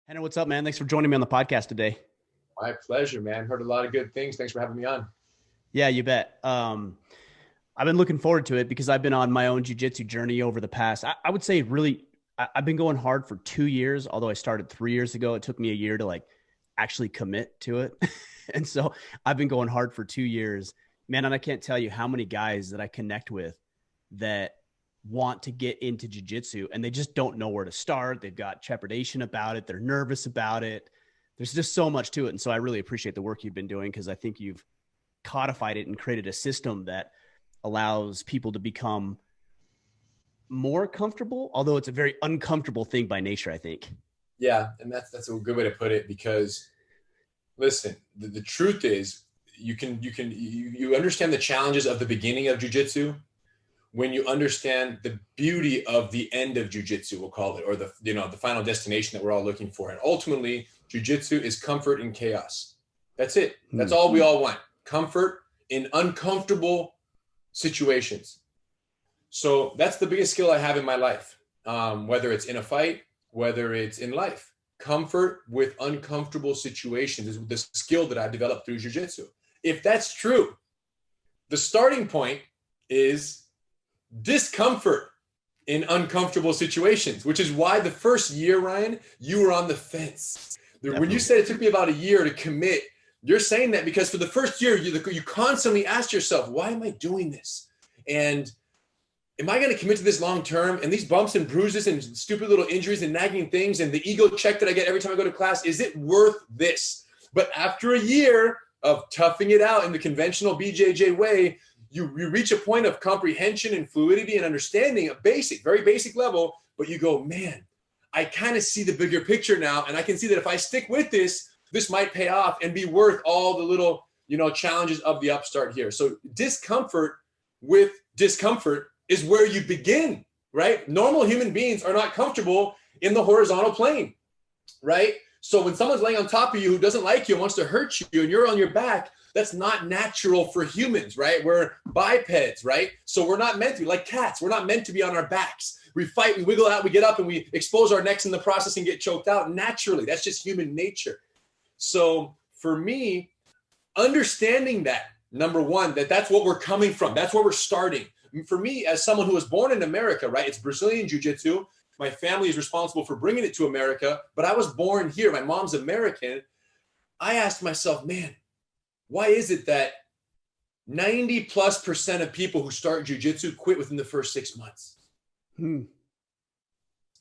Henry, what's up, man? Thanks for joining me on the podcast today. My pleasure, man. Heard a lot of good things. Thanks for having me on. Yeah, you bet. I've been looking forward to it because I've been on my own jujitsu journey over the past, I would say really, I've been going hard for 2 years, although I started 3 years ago. It took me a year to like actually commit to it. And so I've been going hard for 2 years, man. And I can't tell you how many guys that I connect with that want to get into jujitsu and they just don't know where to start. They've got trepidation about it. They're nervous about it. There's just so much to it. And so I really appreciate the work you've been doing because I think you've codified it and created a system that allows people to become more comfortable, although it's a very uncomfortable thing by nature, I think. Yeah, and that's a good way to put it because listen, the truth is you understand the challenges of the beginning of jiu-jitsu when you understand the beauty of the end of jiu-jitsu, we'll call it, or the final destination that we're all looking for. And ultimately, jiu-jitsu is comfort in chaos. That's it. That's all we all want. Comfort in uncomfortable situations. So that's the biggest skill I have in my life, whether it's in a fight, whether it's in life. Comfort with uncomfortable situations is the skill that I've developed through jiu-jitsu. If that's true, the starting point is discomfort in uncomfortable situations, which is why the first year, Ryan, you were on the fence. Definitely. When you said it took me about a year to commit, you're saying that because for the first year, you constantly asked yourself, why am I doing this? And am I going to commit to this long term? And these bumps and bruises and stupid little injuries and nagging things and the ego check that I get every time I go to class, is it worth this? But after a year of toughing it out in the conventional BJJ way, you reach a point of comprehension and fluidity and understanding, a very basic level, but you go, man, I kind of see the bigger picture now. And I can see that if I stick with this, this might pay off and be worth all the little, challenges of the upstart here. So discomfort with discomfort is where you begin, right? Normal human beings are not comfortable in the horizontal plane, right? So when someone's laying on top of you who doesn't like you and wants to hurt you and you're on your back, that's not natural for humans, right? We're bipeds, right? So we're not meant to be like cats. We're not meant to be on our backs. We fight, we wiggle out, we get up and we expose our necks in the process and get choked out naturally. That's just human nature. So for me, understanding that, number one, that's what we're coming from. That's where we're starting. For me, as someone who was born in America, right? It's Brazilian Jiu-Jitsu. My family is responsible for bringing it to America, but I was born here. My mom's American. I asked myself, man, why is it that 90+% of people who start jiu-jitsu quit within the first 6 months?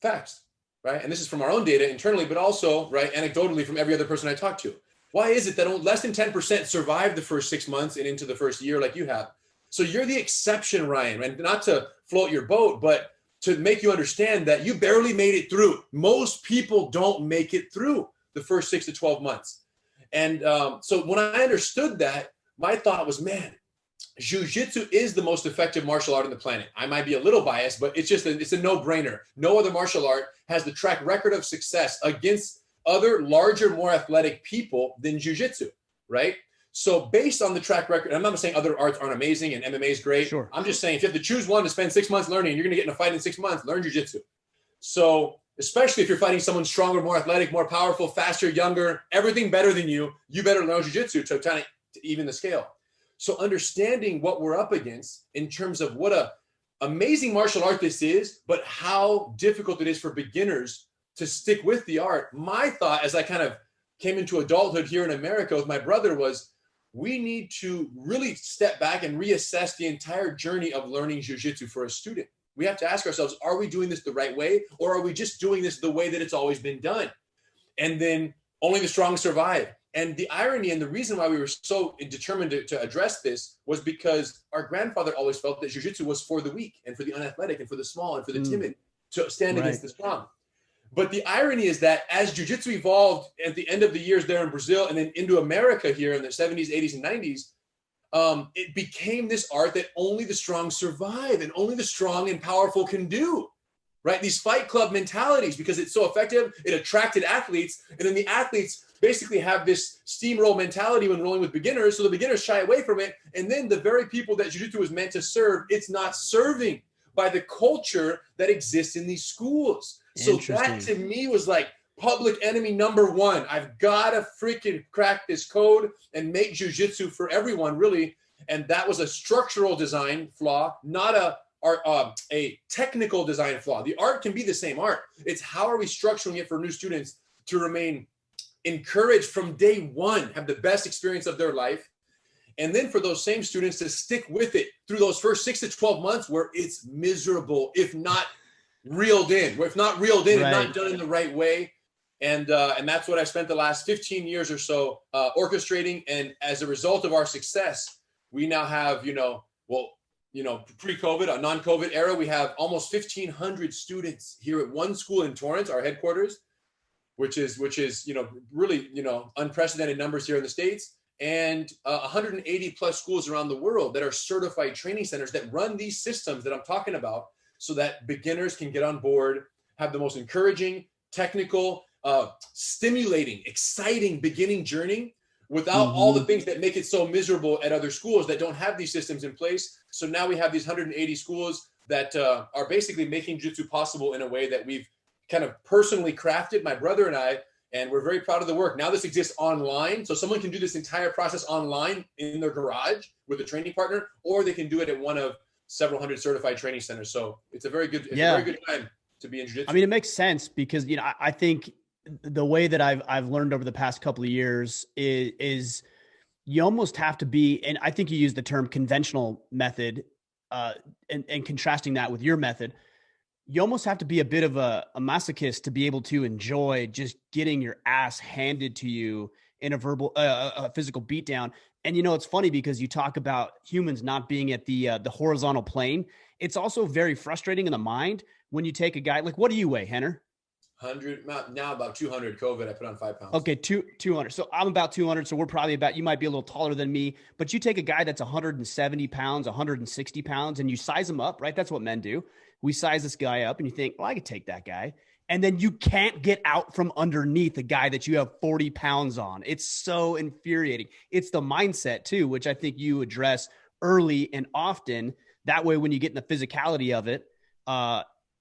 Facts, right? And this is from our own data internally, but also, right, anecdotally from every other person I talk to. Why is it that less than 10% survive the first 6 months and into the first year like you have? So you're the exception, Ryan, and not to float your boat, but to make you understand that you barely made it through. Most people don't make it through the first 6 to 12 months. And so when I understood that, my thought was, man, jiu-jitsu is the most effective martial art on the planet. I might be a little biased, but it's a no-brainer. No other martial art has the track record of success against other larger, more athletic people than jiu-jitsu, right? So based on the track record, I'm not saying other arts aren't amazing and MMA is great. Sure. I'm just saying if you have to choose one to spend 6 months learning, you're going to get in a fight in 6 months, learn jiu-jitsu. So especially if you're fighting someone stronger, more athletic, more powerful, faster, younger, everything better than you, you better learn jiu-jitsu to even the scale. So understanding what we're up against in terms of what a amazing martial art this is, but how difficult it is for beginners to stick with the art. My thought as I kind of came into adulthood here in America with my brother was, we need to really step back and reassess the entire journey of learning jiu-jitsu for a student. We have to ask ourselves, are we doing this the right way? Or are we just doing this the way that it's always been done? And then only the strong survive. And the irony and the reason why we were so determined to address this was because our grandfather always felt that jiu-jitsu was for the weak and for the unathletic and for the small and for the timid to stand against the strong. But the irony is that as jiu-jitsu evolved at the end of the years there in Brazil and then into America here in the 70s, 80s, and 90s, it became this art that only the strong survive and only the strong and powerful can do, right? These fight club mentalities, because it's so effective, it attracted athletes. And then the athletes basically have this steamroll mentality when rolling with beginners. So the beginners shy away from it. And then the very people that jiu-jitsu is meant to serve, it's not serving by the culture that exists in these schools. So that to me was like, public enemy number one. I've got to freaking crack this code and make jiu-jitsu for everyone, really. And that was a structural design flaw, not a technical design flaw. The art can be the same art. It's how are we structuring it for new students to remain encouraged from day one, have the best experience of their life. And then for those same students to stick with it through those first 6 to 12 months where it's miserable, if not reeled in, and not done in the right way. And that's what I spent the last 15 years or so orchestrating. And as a result of our success, we now have, pre-COVID, a non-COVID era, we have almost 1,500 students here at one school in Torrance, our headquarters, which is really unprecedented numbers here in the States, and 180 plus schools around the world that are certified training centers that run these systems that I'm talking about, so that beginners can get on board, have the most encouraging, technical, stimulating, exciting beginning journey without all the things that make it so miserable at other schools that don't have these systems in place. So now we have these 180 schools that are basically making jiu-jitsu possible in a way that we've kind of personally crafted, my brother and I, and we're very proud of the work. Now this exists online, so someone can do this entire process online in their garage with a training partner, or they can do it at one of several hundred certified training centers. So it's a very good time to be in jiu-jitsu. I mean, it makes sense because, I think the way that I've learned over the past couple of years is you almost have to be, and I think you use the term conventional method, and contrasting that with your method, you almost have to be a bit of a masochist to be able to enjoy just getting your ass handed to you in a physical beatdown. And, it's funny because you talk about humans not being at the horizontal plane. It's also very frustrating in the mind when you take a guy, like, what do you weigh, Henner? 100, now about 200. COVID, I put on 5 pounds. Okay, 200. So I'm about 200. So we're probably you might be a little taller than me, but you take a guy that's 170 pounds, 160 pounds, and you size him up, right? That's what men do. We size this guy up and you think, well, I could take that guy. And then you can't get out from underneath a guy that you have 40 pounds on. It's so infuriating. It's the mindset too, which I think you address early and often. That way, when you get in the physicality of it,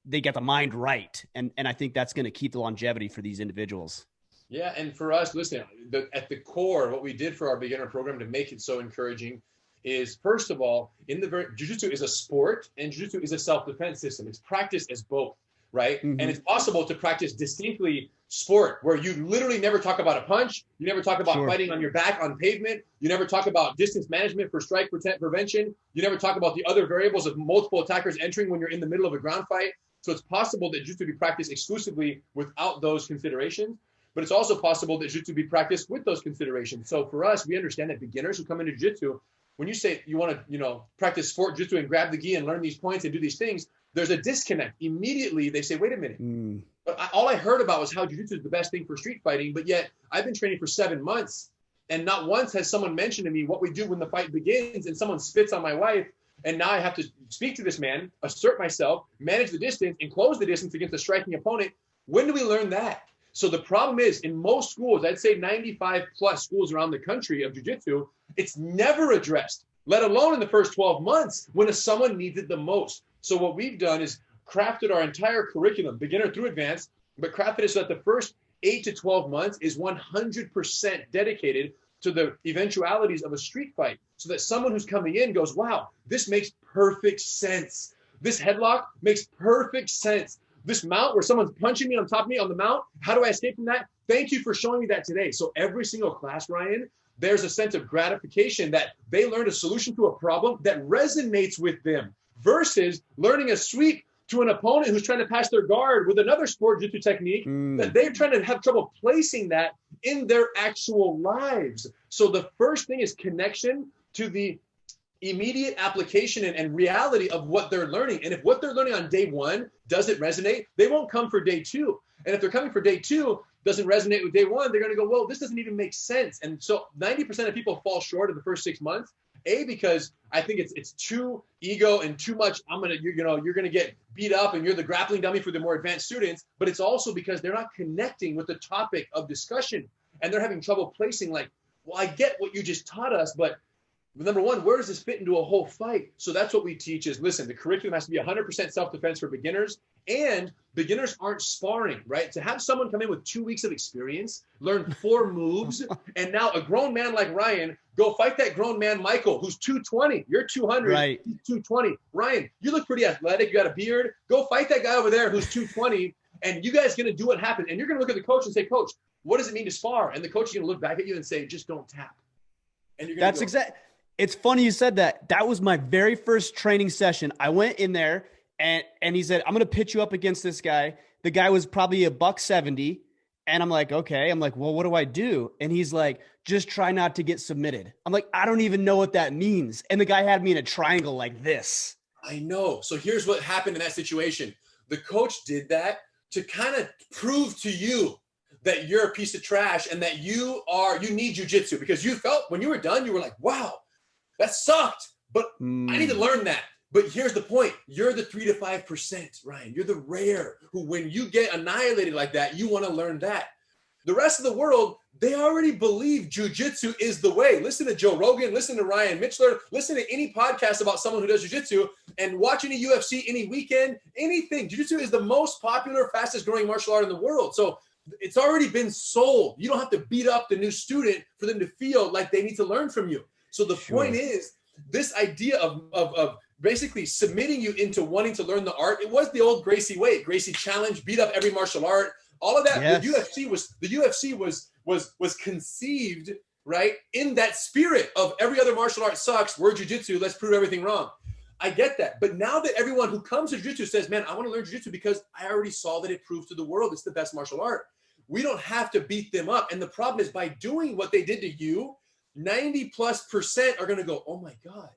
they get the mind right. And I think that's going to keep the longevity for these individuals. Yeah. And for us, listen, at the core, what we did for our beginner program to make it so encouraging is, first of all, jiu-jitsu is a sport and jiu-jitsu is a self-defense system. It's practiced as both, right? And it's possible to practice distinctly sport where you literally never talk about a punch. You never talk about fighting on your back on pavement. You never talk about distance management for strike prevention. You never talk about the other variables of multiple attackers entering when you're in the middle of a ground fight. So it's possible that jiu-jitsu be practiced exclusively without those considerations, but it's also possible that jiu-jitsu be practiced with those considerations. So for us, we understand that beginners who come into jiu-jitsu, when you say you want to, practice sport jiu-jitsu and grab the gi and learn these points and do these things, there's a disconnect. Immediately they say, wait a minute. But all I heard about was how jiu-jitsu is the best thing for street fighting, but yet I've been training for 7 months and not once has someone mentioned to me what we do when the fight begins and someone spits on my wife. And now I have to speak to this man, assert myself, manage the distance, and close the distance against a striking opponent. When do we learn that? So the problem is, in most schools, I'd say 95 plus schools around the country of jiu-jitsu, it's never addressed, let alone in the first 12 months when someone needs it the most. So what we've done is crafted our entire curriculum, beginner through advanced, but crafted it so that the first 8 to 12 months is 100% dedicated to the eventualities of a street fight, so that someone who's coming in goes, wow, this makes perfect sense. This headlock makes perfect sense. This mount where someone's punching me on top of me on the mount, how do I escape from that? Thank you for showing me that today. So every single class, Ryan, there's a sense of gratification that they learned a solution to a problem that resonates with them versus learning a sweep to an opponent who's trying to pass their guard with another sport jiu-jitsu technique that they're trying to have trouble placing that in their actual lives. So the first thing is connection to the immediate application and reality of what they're learning. And if what they're learning on day 1 doesn't resonate, they won't come for day 2. And if they're coming for day 2, doesn't resonate with day 1, they're going to go, well, this doesn't even make sense. And so 90% of people fall short of the first 6 months. Because I think it's too ego and too much. You're going to get beat up and you're the grappling dummy for the more advanced students. But it's also because they're not connecting with the topic of discussion and they're having trouble placing like, well, I get what you just taught us, but number one, where does this fit into a whole fight? So that's what we teach is, listen, the curriculum has to be 100% self-defense for beginners And beginners aren't sparring, right? To have someone come in with 2 weeks of experience, learn 4 moves, and now a grown man like Ryan go fight that grown man Michael, who's 220. You're 200, Right. he's 220. Ryan, you look pretty athletic. You got a beard. Go fight that guy over there who's 220, and you guys are going to do what happened. And you're going to look at the coach and say, Coach, what does it mean to spar? And the coach is going to look back at you and say, just don't tap. And you're going to exactly. It's funny you said that. That was my very first training session. I went in there and he said, I'm going to pitch you up against this guy. The guy was probably $170. And I'm like, okay. I'm like, well, what do I do? And he's like, just try not to get submitted. I'm like, I don't even know what that means. And the guy had me in a triangle like this. I know. So here's what happened in that situation. The coach did that to kind of prove to you that you're a piece of trash and that you need jiu-jitsu, because you felt when you were done, you were like, wow, that sucked, but I need to learn that. But here's the point. You're the 3 to 5%, Ryan. You're the rare who, when you get annihilated like that, you want to learn that. The rest of the world, they already believe jiu-jitsu is the way. Listen to Joe Rogan, listen to Ryan Mitchell, listen to any podcast about someone who does jiu-jitsu, and watch any UFC any weekend, anything. Jiu-jitsu is the most popular, fastest growing martial art in the world. So it's already been sold. You don't have to beat up the new student for them to feel like they need to learn from you. So the point is, this idea of basically submitting you into wanting to learn the art, it was the old Gracie way. Gracie challenge, beat up every martial art, all of that. Yes. The UFC was conceived, right, in that spirit of every other martial art sucks. We're jiu-jitsu. Let's prove everything wrong. I get that. But now that everyone who comes to jiu-jitsu says, man, I want to learn jiu-jitsu because I already saw that it proved to the world it's the best martial art. We don't have to beat them up. And the problem is, by doing what they did to you, 90+% are going to go, oh my God,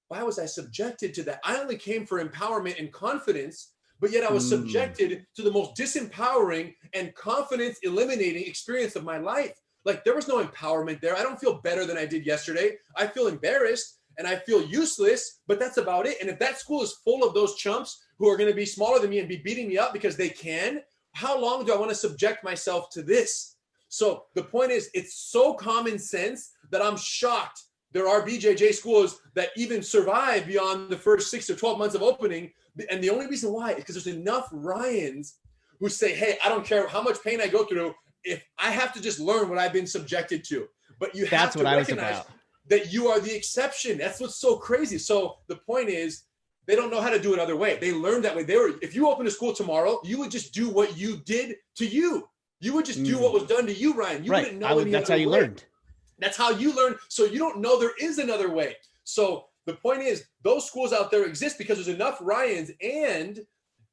why was I subjected to that? I only came for empowerment and confidence, but yet I was subjected to the most disempowering and confidence eliminating experience of my life. Like, there was no empowerment there. I don't feel better than I did yesterday. I feel embarrassed and I feel useless, but that's about it. And if that school is full of those chumps who are going to be smaller than me and be beating me up because they can, how long do I want to subject myself to this? So the point is, it's so common sense that I'm shocked there are BJJ schools that even survive beyond the first 6 or 12 months of opening. And the only reason why is because there's enough Ryans who say, hey, I don't care how much pain I go through, if I have to just learn what I've been subjected to. But you have to recognize that you are the exception. That's what's so crazy. So the point is, they don't know how to do it other way. They learned that way. If you open a school tomorrow, you would just do what you did to you. You would just do what was done to you, Ryan. You wouldn't know any that's other how you way. learned. That's how you learn. So you don't know there is another way. So the point is, those schools out there exist because there's enough Ryans, and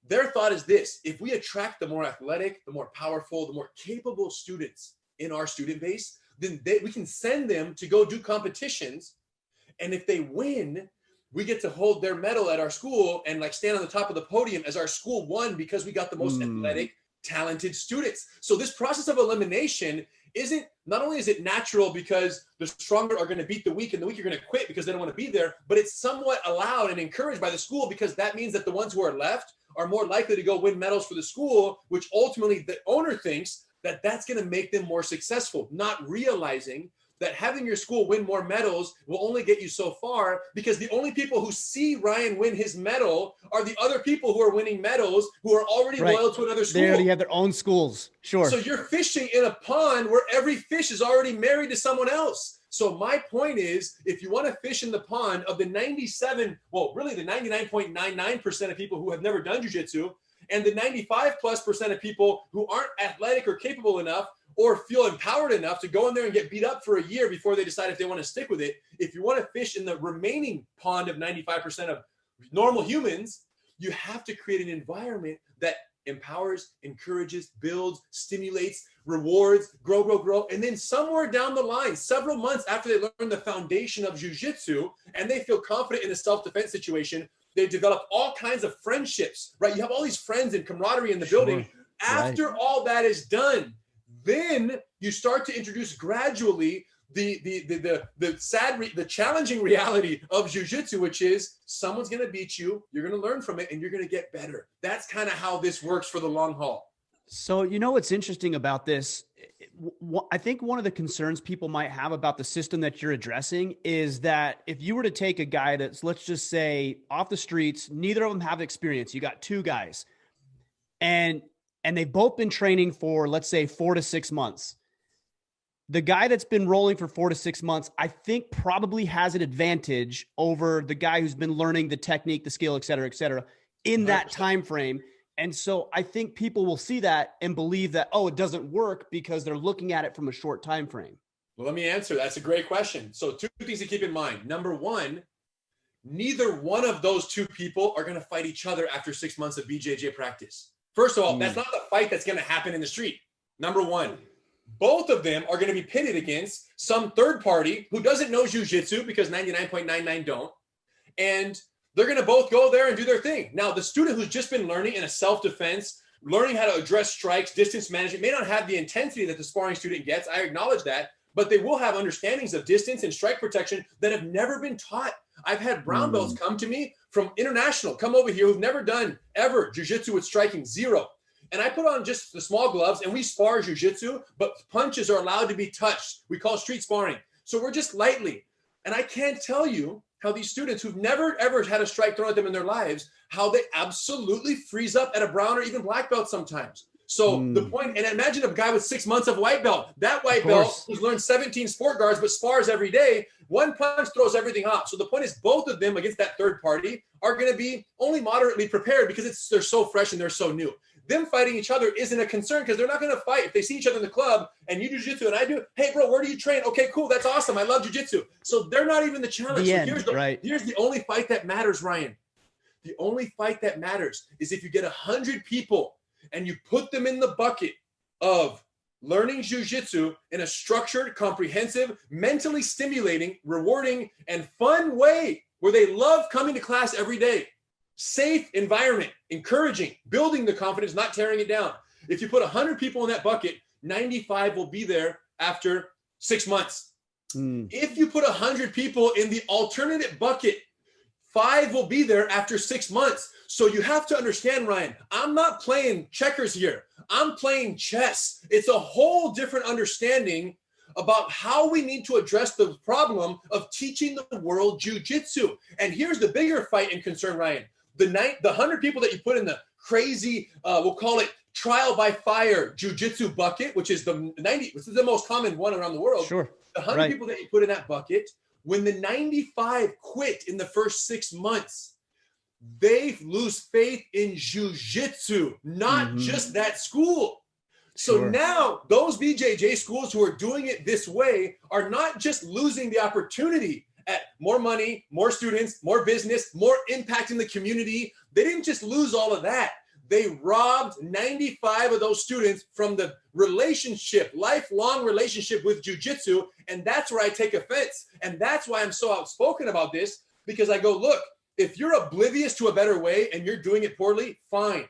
their thought is this: if we attract the more athletic, the more powerful, the more capable students in our student base, then we can send them to go do competitions. And if they win, we get to hold their medal at our school and like stand on the top of the podium as our school won because we got the most athletic, talented students. So this process of elimination not only is it natural because the stronger are going to beat the weak and the weak are going to quit because they don't want to be there, but it's somewhat allowed and encouraged by the school because that means that the ones who are left are more likely to go win medals for the school, which ultimately the owner thinks that that's going to make them more successful, not realizing that having your school win more medals will only get you so far, because the only people who see Ryan win his medal are the other people who are winning medals who are already loyal to another school. They already have their own schools. Sure. So you're fishing in a pond where every fish is already married to someone else. So my point is, if you want to fish in the pond of the 99.99% of people who have never done jiu-jitsu, and the 95+% of people who aren't athletic or capable enough or feel empowered enough to go in there and get beat up for a year before they decide if they want to stick with it. If you want to fish in the remaining pond of 95% of normal humans, you have to create an environment that empowers, encourages, builds, stimulates, rewards, grow. And then somewhere down the line, several months after they learn the foundation of jiu-jitsu and they feel confident in a self-defense situation, they develop all kinds of friendships, right? You have all these friends and camaraderie in the building. After all that is done, then you start to introduce gradually the challenging reality of jiu-jitsu, which is someone's going to beat you, you're going to learn from it, and you're going to get better. That's kind of how this works for the long haul. So, you know, what's interesting about this, I think one of the concerns people might have about the system that you're addressing is that if you were to take a guy that's, let's just say, off the streets, neither of them have experience. You got two guys. and they've both been training for, let's say, 4 to 6 months. The guy that's been rolling for 4 to 6 months, I think probably has an advantage over the guy who's been learning the technique, the skill, et cetera, in that 100%. time frame. And so I think people will see that and believe that, oh, it doesn't work because they're looking at it from a short time frame. Well, let me answer. That's a great question. So 2 things to keep in mind. Number one, neither one of those 2 people are going to fight each other after 6 months of BJJ practice. First of all, that's not the fight that's going to happen in the street. Number one, both of them are going to be pitted against some third party who doesn't know jiu-jitsu, because 99.99 don't. And they're going to both go there and do their thing. Now, the student who's just been learning in a self-defense, learning how to address strikes, distance management, may not have the intensity that the sparring student gets. I acknowledge that. But they will have understandings of distance and strike protection that have never been taught. I've had brown belts come to me from international, come over here, who've never done ever jiu-jitsu with striking, zero. And I put on just the small gloves and we spar jiu-jitsu, but punches are allowed to be touched. We call street sparring. So we're just lightly. And I can't tell you how these students who've never, ever had a strike thrown at them in their lives, how they absolutely freeze up at a brown or even black belt sometimes. So the point, and imagine a guy with 6 months of white belt. That white belt who's learned 17 sport guards but spars every day, one punch throws everything off. So the point is, both of them against that third party are going to be only moderately prepared because they're so fresh and they're so new. Them fighting each other isn't a concern because they're not going to fight. If they see each other in the club and you do jiu-jitsu and I do, hey, bro, where do you train? Okay, cool. That's awesome. I love jiu-jitsu. So they're not even the challenge. Here's the only fight that matters, Ryan. The only fight that matters is if you get 100 people and you put them in the bucket of learning jiu-jitsu in a structured, comprehensive, mentally stimulating, rewarding, and fun way where they love coming to class every day. Safe environment, encouraging, building the confidence, not tearing it down. If you put 100 people in that bucket, 95 will be there after 6 months. If you put 100 people in the alternative bucket, 5 will be there after 6 months. So you have to understand, Ryan, I'm not playing checkers here. I'm playing chess. It's a whole different understanding about how we need to address the problem of teaching the world jiu-jitsu. And here's the bigger fight and concern, Ryan. The 100 people that you put in the crazy, we'll call it trial by fire jiu-jitsu bucket, which is this is the most common one around the world. Sure. The 100 people that you put in that bucket, when the 95 quit in the first 6 months, they lose faith in jiu-jitsu, not just that school. So now those BJJ schools who are doing it this way are not just losing the opportunity at more money, more students, more business, more impact in the community. They didn't just lose all of that. They robbed 95 of those students from the relationship, lifelong relationship with jiu-jitsu. And that's where I take offense. And that's why I'm so outspoken about this, because I go, look, if you're oblivious to a better way and you're doing it poorly, fine.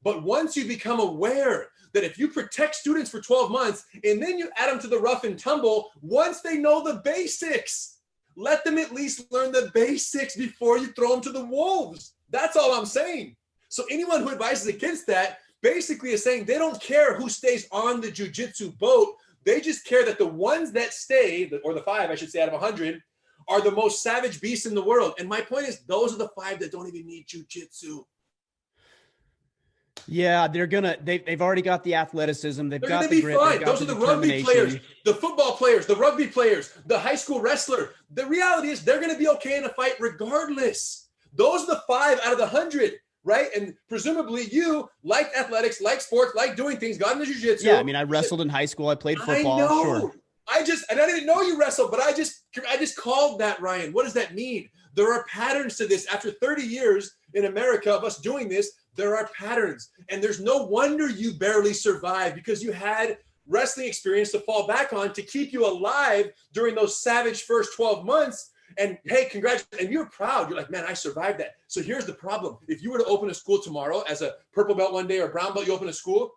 But once you become aware that if you protect students for 12 months and then you add them to the rough and tumble, once they know the basics, let them at least learn the basics before you throw them to the wolves. That's all I'm saying. So anyone who advises against that basically is saying they don't care who stays on the jiu-jitsu boat. They just care that the ones that stay, or the 5, I should say, out of 100, are the most savage beasts in the world. And my point is, those are the 5 that don't even need jiu-jitsu. Yeah, they've already got the athleticism. They're going to be fine. Those are the rugby players, the football players, the rugby players, the high school wrestler. The reality is they're going to be okay in a fight regardless. Those are the 5 out of the 100, right? And presumably you liked athletics, like sports, like doing things, got into jiu-jitsu. Yeah, I mean, I wrestled in high school. I played football. I know. Sure. And I didn't know you wrestled, but I just called that, Ryan. What does that mean? There are patterns to this. After 30 years in America of us doing this, there are patterns. And there's no wonder you barely survived, because you had wrestling experience to fall back on to keep you alive during those savage first 12 months. And hey, congratulations. And you're proud. You're like, man, I survived that. So here's the problem. If you were to open a school tomorrow as a purple belt one day or brown belt, you open a school,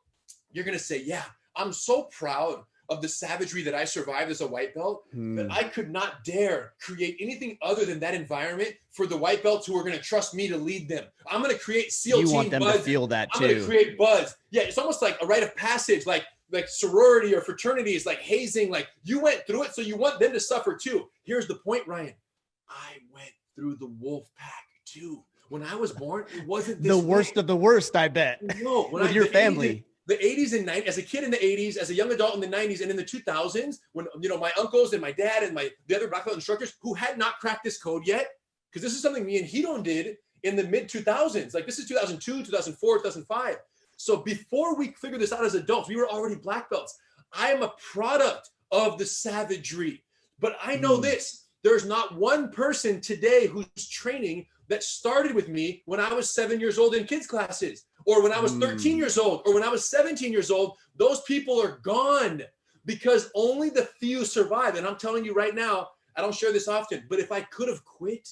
you're going to say, yeah, I'm so proud of the savagery that I survived as a white belt, that I could not dare create anything other than that environment for the white belts who are going to trust me to lead them. I'm going to create SEAL team buzz. You want them to feel that too. I'm going to create buzz. Yeah, it's almost like a rite of passage, like sorority or fraternity is like hazing. Like you went through it, so you want them to suffer too. Here's the point, Ryan. I went through the wolf pack too. When I was born, it wasn't this The worst way. of the worst, I bet. No, with your family. The 80s and 90s, as a kid in the 80s, as a young adult in the 90s, and in the 2000s, when, my uncles and my dad and the other black belt instructors who had not cracked this code yet, because this is something me and Hidon did in the mid 2000s. Like, this is 2002, 2004, 2005. So before we figured this out as adults, we were already black belts. I am a product of the savagery. But I know this, there's not one person today who's training that started with me when I was 7 years old in kids classes, or when I was 13 years old, or when I was 17 years old. Those people are gone because only the few survive. And I'm telling you right now, I don't share this often, but if I could have quit,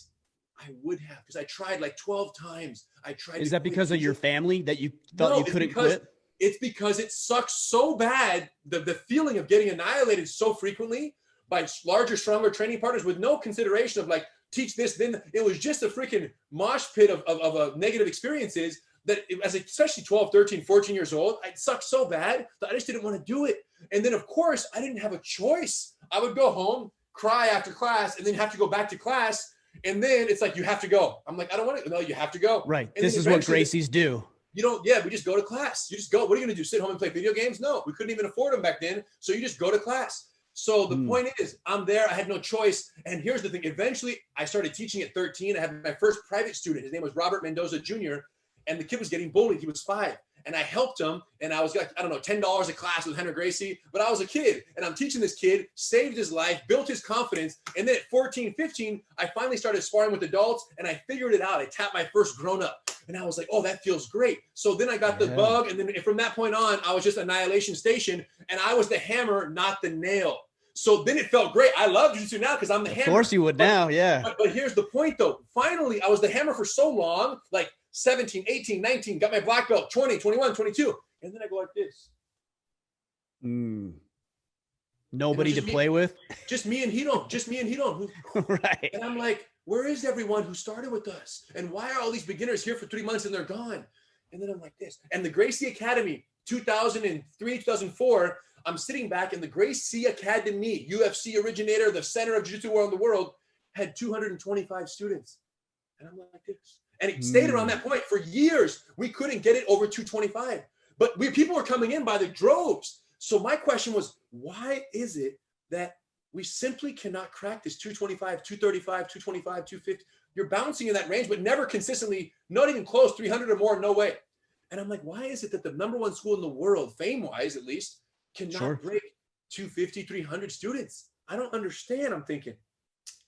I would have, because I tried like 12 times. I tried. Is that because of your family that you thought you couldn't quit? It's because it sucks so bad. The feeling of getting annihilated so frequently by larger, stronger training partners with no consideration of like, teach this, then it was just a freaking mosh pit of negative experiences that especially 12, 13, 14 years old, it sucked so bad that I just didn't want to do it. And then of course I didn't have a choice. I would go home, cry after class, and then have to go back to class. And then it's like, you have to go. I'm like, I don't want to. No, you have to go. Right. And this is what Gracies do. We just go to class. You just go. What are you going to do? Sit home and play video games? No, we couldn't even afford them back then. So you just go to class. So the point is, I'm there. I had no choice. And here's the thing. Eventually, I started teaching at 13. I had my first private student. His name was Robert Mendoza Jr. And the kid was getting bullied. He was 5. And I helped him. And I was like, I don't know, $10 a class with Rener Gracie. But I was a kid. And I'm teaching this kid, saved his life, built his confidence. And then at 14, 15, I finally started sparring with adults. And I figured it out. I tapped my first grown-up. And I was like, oh, that feels great. So then I got the bug. And then from that point on, I was just Annihilation Station. And I was the hammer, not the nail. So then it felt great. I love jiu-jitsu now because I'm the hammer. Of course you would now, yeah. But here's the point, though. Finally, I was the hammer for so long, like 17, 18, 19, got my black belt, 20, 21, 22. And then I go like this. Nobody to play with? Just me and Hidon. Right. And I'm like, where is everyone who started with us? And why are all these beginners here for 3 months and they're gone? And then I'm like this. And the Gracie Academy, 2003, 2004, I'm sitting back in the Gracie Academy, UFC originator, the center of jiu-jitsu around the world, had 225 students. And I'm like this. And it stayed around that point for years. We couldn't get it over 225. But people were coming in by the droves. So my question was, why is it that we simply cannot crack this 225, 235, 225, 250? You're bouncing in that range, but never consistently, not even close, 300 or more, no way. And I'm like, why is it that the number one school in the world, fame-wise at least, cannot break 250, 300 students? I don't understand. I'm thinking,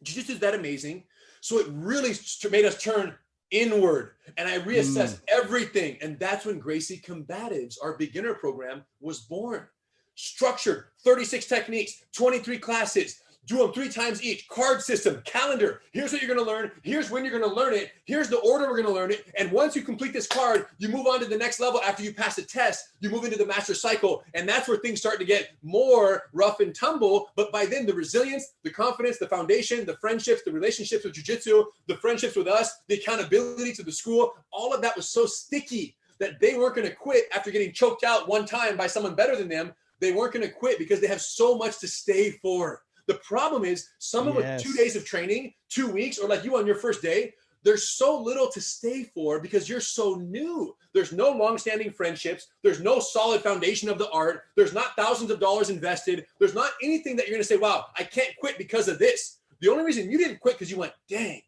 jiu-jitsu is that amazing. So it really made us turn inward, and I reassessed everything. And that's when Gracie Combatives, our beginner program, was born. Structured, 36 techniques, 23 classes, do them 3 times each, card system, calendar. Here's what you're going to learn. Here's when you're going to learn it. Here's the order we're going to learn it. And once you complete this card, you move on to the next level. After you pass a test, you move into the master cycle. And that's where things start to get more rough and tumble. But by then, the resilience, the confidence, the foundation, the friendships, the relationships with jiu-jitsu, the friendships with us, the accountability to the school, all of that was so sticky that they weren't going to quit after getting choked out one time by someone better than them. They weren't going to quit because they have so much to stay for. The problem is someone with 2 days of training, 2 weeks, or like you on your first day, there's so little to stay for because you're so new. There's no long-standing friendships. There's no solid foundation of the art. There's not thousands of dollars invested. There's not anything that you're going to say, wow, I can't quit because of this. The only reason you didn't quit because you went, dang,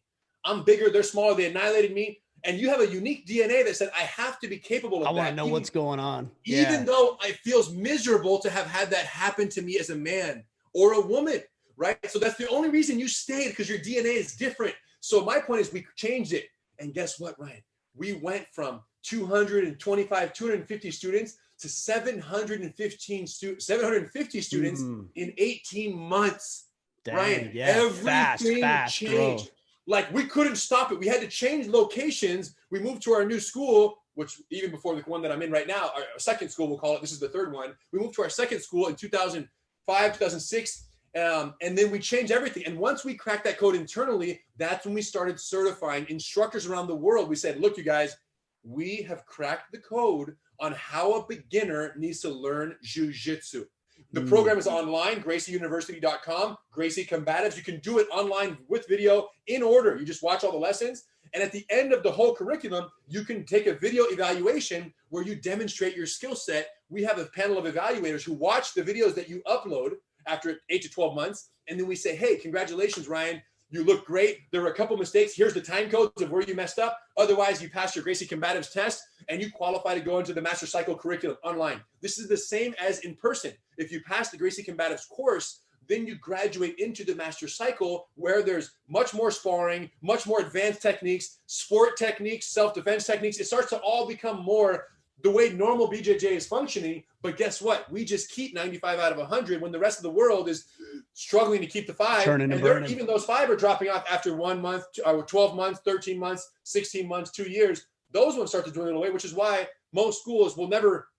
I'm bigger, they're smaller, they annihilated me. And you have a unique DNA that said, I have to be capable of that. I want to know what's going on. Even though it feels miserable to have had that happen to me as a man or a woman. Right? So that's the only reason you stayed, because your DNA is different. So my point is we changed it. And guess what, Ryan? We went from 225, 250 students to 750 students in 18 months. Dang, Ryan, yeah. everything fast changed. growth. Like we couldn't stop it. We had to change locations. We moved to our new school, which even before the one that I'm in right now, our second school, we'll call it. This is the third one. We moved to our second school in 2005, 2006. And then we changed everything. And once we cracked that code internally, that's when we started certifying instructors around the world. We said, look, you guys, we have cracked the code on how a beginner needs to learn jiu-jitsu. The program is online, gracieuniversity.com, Gracie Combatives. You can do it online with video in order. You just watch all the lessons. And at the end of the whole curriculum, you can take a video evaluation where you demonstrate your skill set. We have a panel of evaluators who watch the videos that you upload after 8 to 12 months. And then we say, hey, congratulations, Ryan. You look great. There were a couple mistakes. Here's the time codes of where you messed up. Otherwise, you passed your Gracie Combatives test and you qualify to go into the Master Cycle curriculum online. This is the same as in person. If you pass the Gracie Combatives course, then you graduate into the Master Cycle where there's much more sparring, much more advanced techniques, sport techniques, self-defense techniques. It starts to all become more the way normal BJJ is functioning. But guess what? We just keep 95 out of 100 when the rest of the world is struggling to keep the 5. And even those 5 are dropping off after 1 month, or 12 months, 13 months, 16 months, 2 years. Those ones start to dwindle away, which is why most schools will never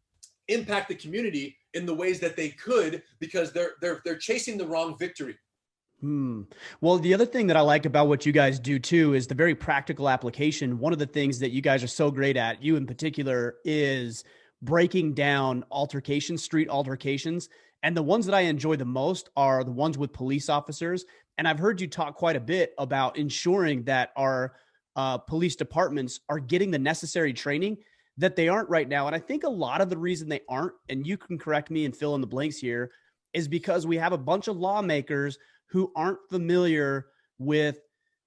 impact the community in the ways that they could, because they're chasing the wrong victory. Well, the other thing that I like about what you guys do too is the very practical application. One of the things that you guys are so great at, you in particular, is breaking down altercations, street altercations. And the ones that I enjoy the most are the ones with police officers. And I've heard you talk quite a bit about ensuring that our police departments are getting the necessary training that they aren't right now. And I think a lot of the reason they aren't, and you can correct me and fill in the blanks here, is because we have a bunch of lawmakers who aren't familiar with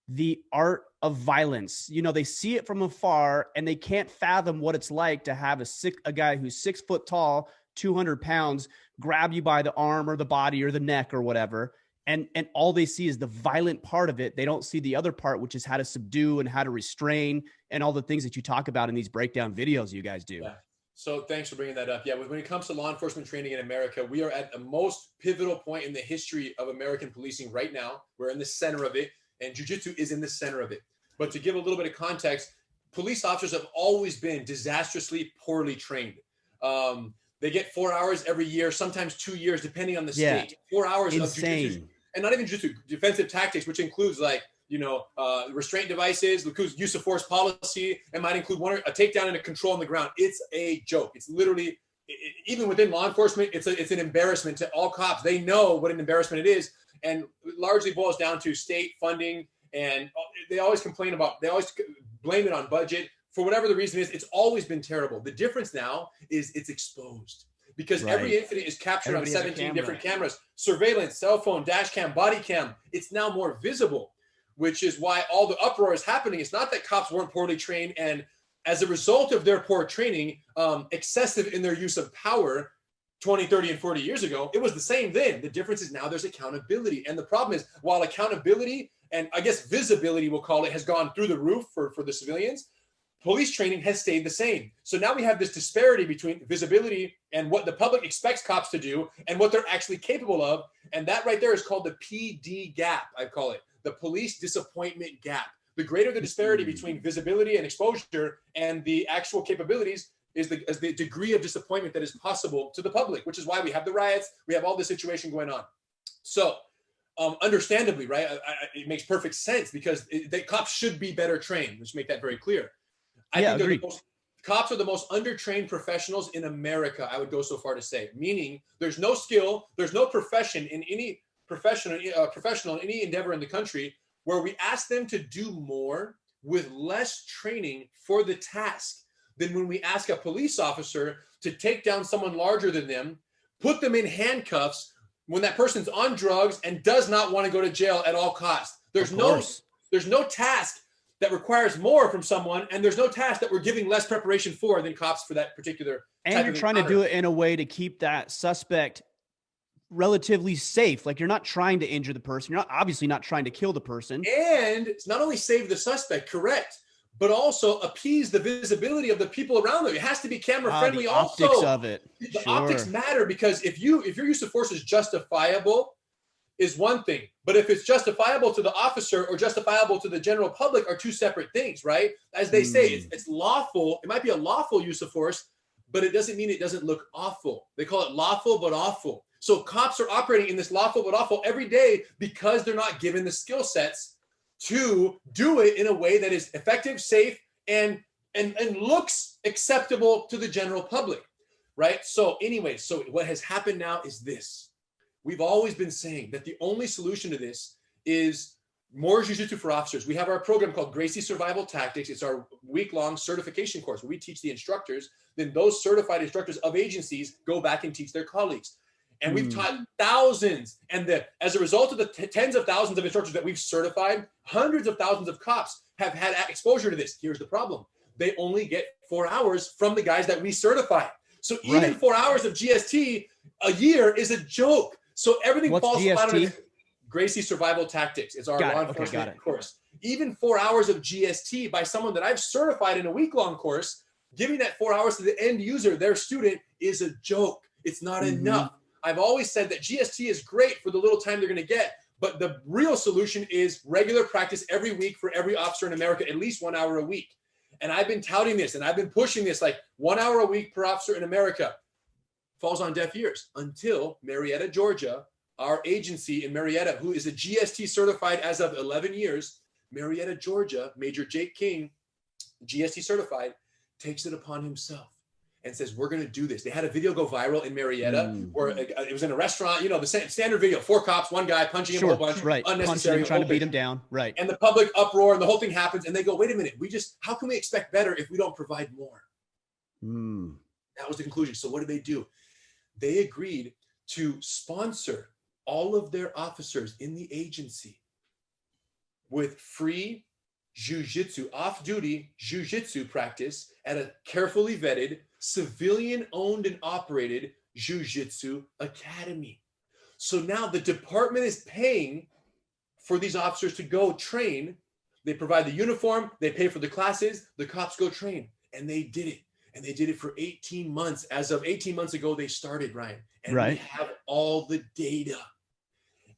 the art of violence. You know, they see it from afar and they can't fathom what it's like to have a guy who's 6 foot tall, 200 pounds, grab you by the arm or the body or the neck or whatever. And all they see is the violent part of it. They don't see the other part, which is how to subdue and how to restrain and all the things that you talk about in these breakdown videos you guys do. Yeah. So thanks for bringing that up. Yeah, when it comes to law enforcement training in America, we are at the most pivotal point in the history of American policing right now. We're in the center of it, and jiu-jitsu is in the center of it. But to give a little bit of context, police officers have always been disastrously poorly trained. They get 4 hours every year, sometimes 2 years, depending on the state. 4 hours of jiu-jitsu, and not even jiu-jitsu, defensive tactics, which includes restraint devices, includes use of force policy. It might include a takedown and a control on the ground. It's a joke. It's literally, even within law enforcement, it's an embarrassment to all cops. They know what an embarrassment it is, and it largely boils down to state funding. And they always they always blame it on budget. For whatever the reason is, it's always been terrible. The difference now is it's exposed, because every incident is captured on 17 different cameras, surveillance, cell phone, dash cam, body cam. It's now more visible, which is why all the uproar is happening. It's not that cops weren't poorly trained, and as a result of their poor training, excessive in their use of power 20, 30, and 40 years ago, it was the same then. The difference is now there's accountability. And the problem is, while accountability and I guess visibility, we'll call it, has gone through the roof for the civilians, police training has stayed the same. So now we have this disparity between visibility and what the public expects cops to do and what they're actually capable of. And that right there is called the PD gap, I call it. The police disappointment gap. The greater the disparity between visibility and exposure and the actual capabilities is the degree of disappointment that is possible to the public, which is why we have the riots, we have all this situation going on. So understandably, right, it makes perfect sense, because the cops should be better trained. Let's make that very clear. I think cops are the most undertrained professionals in America, I would go so far to say, meaning there's no skill, there's no profession in any professional in any endeavor in the country where we ask them to do more with less training for the task than when we ask a police officer to take down someone larger than them, put them in handcuffs when that person's on drugs and does not want to go to jail at all costs. There's no task that requires more from someone, and there's no task that we're giving less preparation for than cops for that particular type and you're trying to do it in a way to keep that suspect relatively safe. Like, you're not trying to injure the person. You're obviously not trying to kill the person. And it's not only save the suspect, correct, but also appease the visibility of the people around them. It has to be camera friendly. The optics of it. The optics matter, because if your use of force is justifiable is one thing, but if it's justifiable to the officer or justifiable to the general public are two separate things, right? As they say, it's lawful. It might be a lawful use of force, but it doesn't mean it doesn't look awful. They call it lawful but awful. So cops are operating in this lawful but awful every day because they're not given the skill sets to do it in a way that is effective, safe, and looks acceptable to the general public, right? So anyway, so what has happened now is this. We've always been saying that the only solution to this is More jiu-jitsu for officers. We have our program called Gracie Survival Tactics. It's our week-long certification course where we teach the instructors. Then those certified instructors of agencies go back and teach their colleagues. And we've taught thousands. And as a result of the tens of thousands of instructors that we've certified, hundreds of thousands of cops have had exposure to this. Here's the problem. They only get 4 hours from the guys that we certify. So even 4 hours of GST a year is a joke. So everything falls flat on it. Gracie Survival Tactics. It's our law enforcement course. Even 4 hours of GST by someone that I've certified in a week-long course, giving that 4 hours to the end user, their student, is a joke. It's not enough. I've always said that GST is great for the little time they're going to get, but the real solution is regular practice every week for every officer in America, at least 1 hour a week. And I've been touting this and I've been pushing this, like 1 hour a week per officer in America. Falls on deaf ears until Marietta, Georgia, our agency in Marietta, who is a GST certified as of 11 years, Marietta, Georgia, Major Jake King, GST certified, takes it upon himself and says, we're going to do this. They had a video go viral in Marietta where it was in a restaurant, you know, the standard video, 4 cops, 1 guy punching him a whole bunch, unnecessary, trying to beat him down. And the public uproar and the whole thing happens. And they go, wait a minute, how can we expect better if we don't provide more? That was the conclusion. So what did they do? They agreed to sponsor all of their officers in the agency with free jiu-jitsu, off-duty jiu-jitsu practice at a carefully vetted, civilian-owned and operated jiu-jitsu academy. So now the department is paying for these officers to go train. They provide the uniform, they pay for the classes, the cops go train. And they did it. And they did it for 18 months. As of 18 months ago, they started, Ryan. And we have all the data.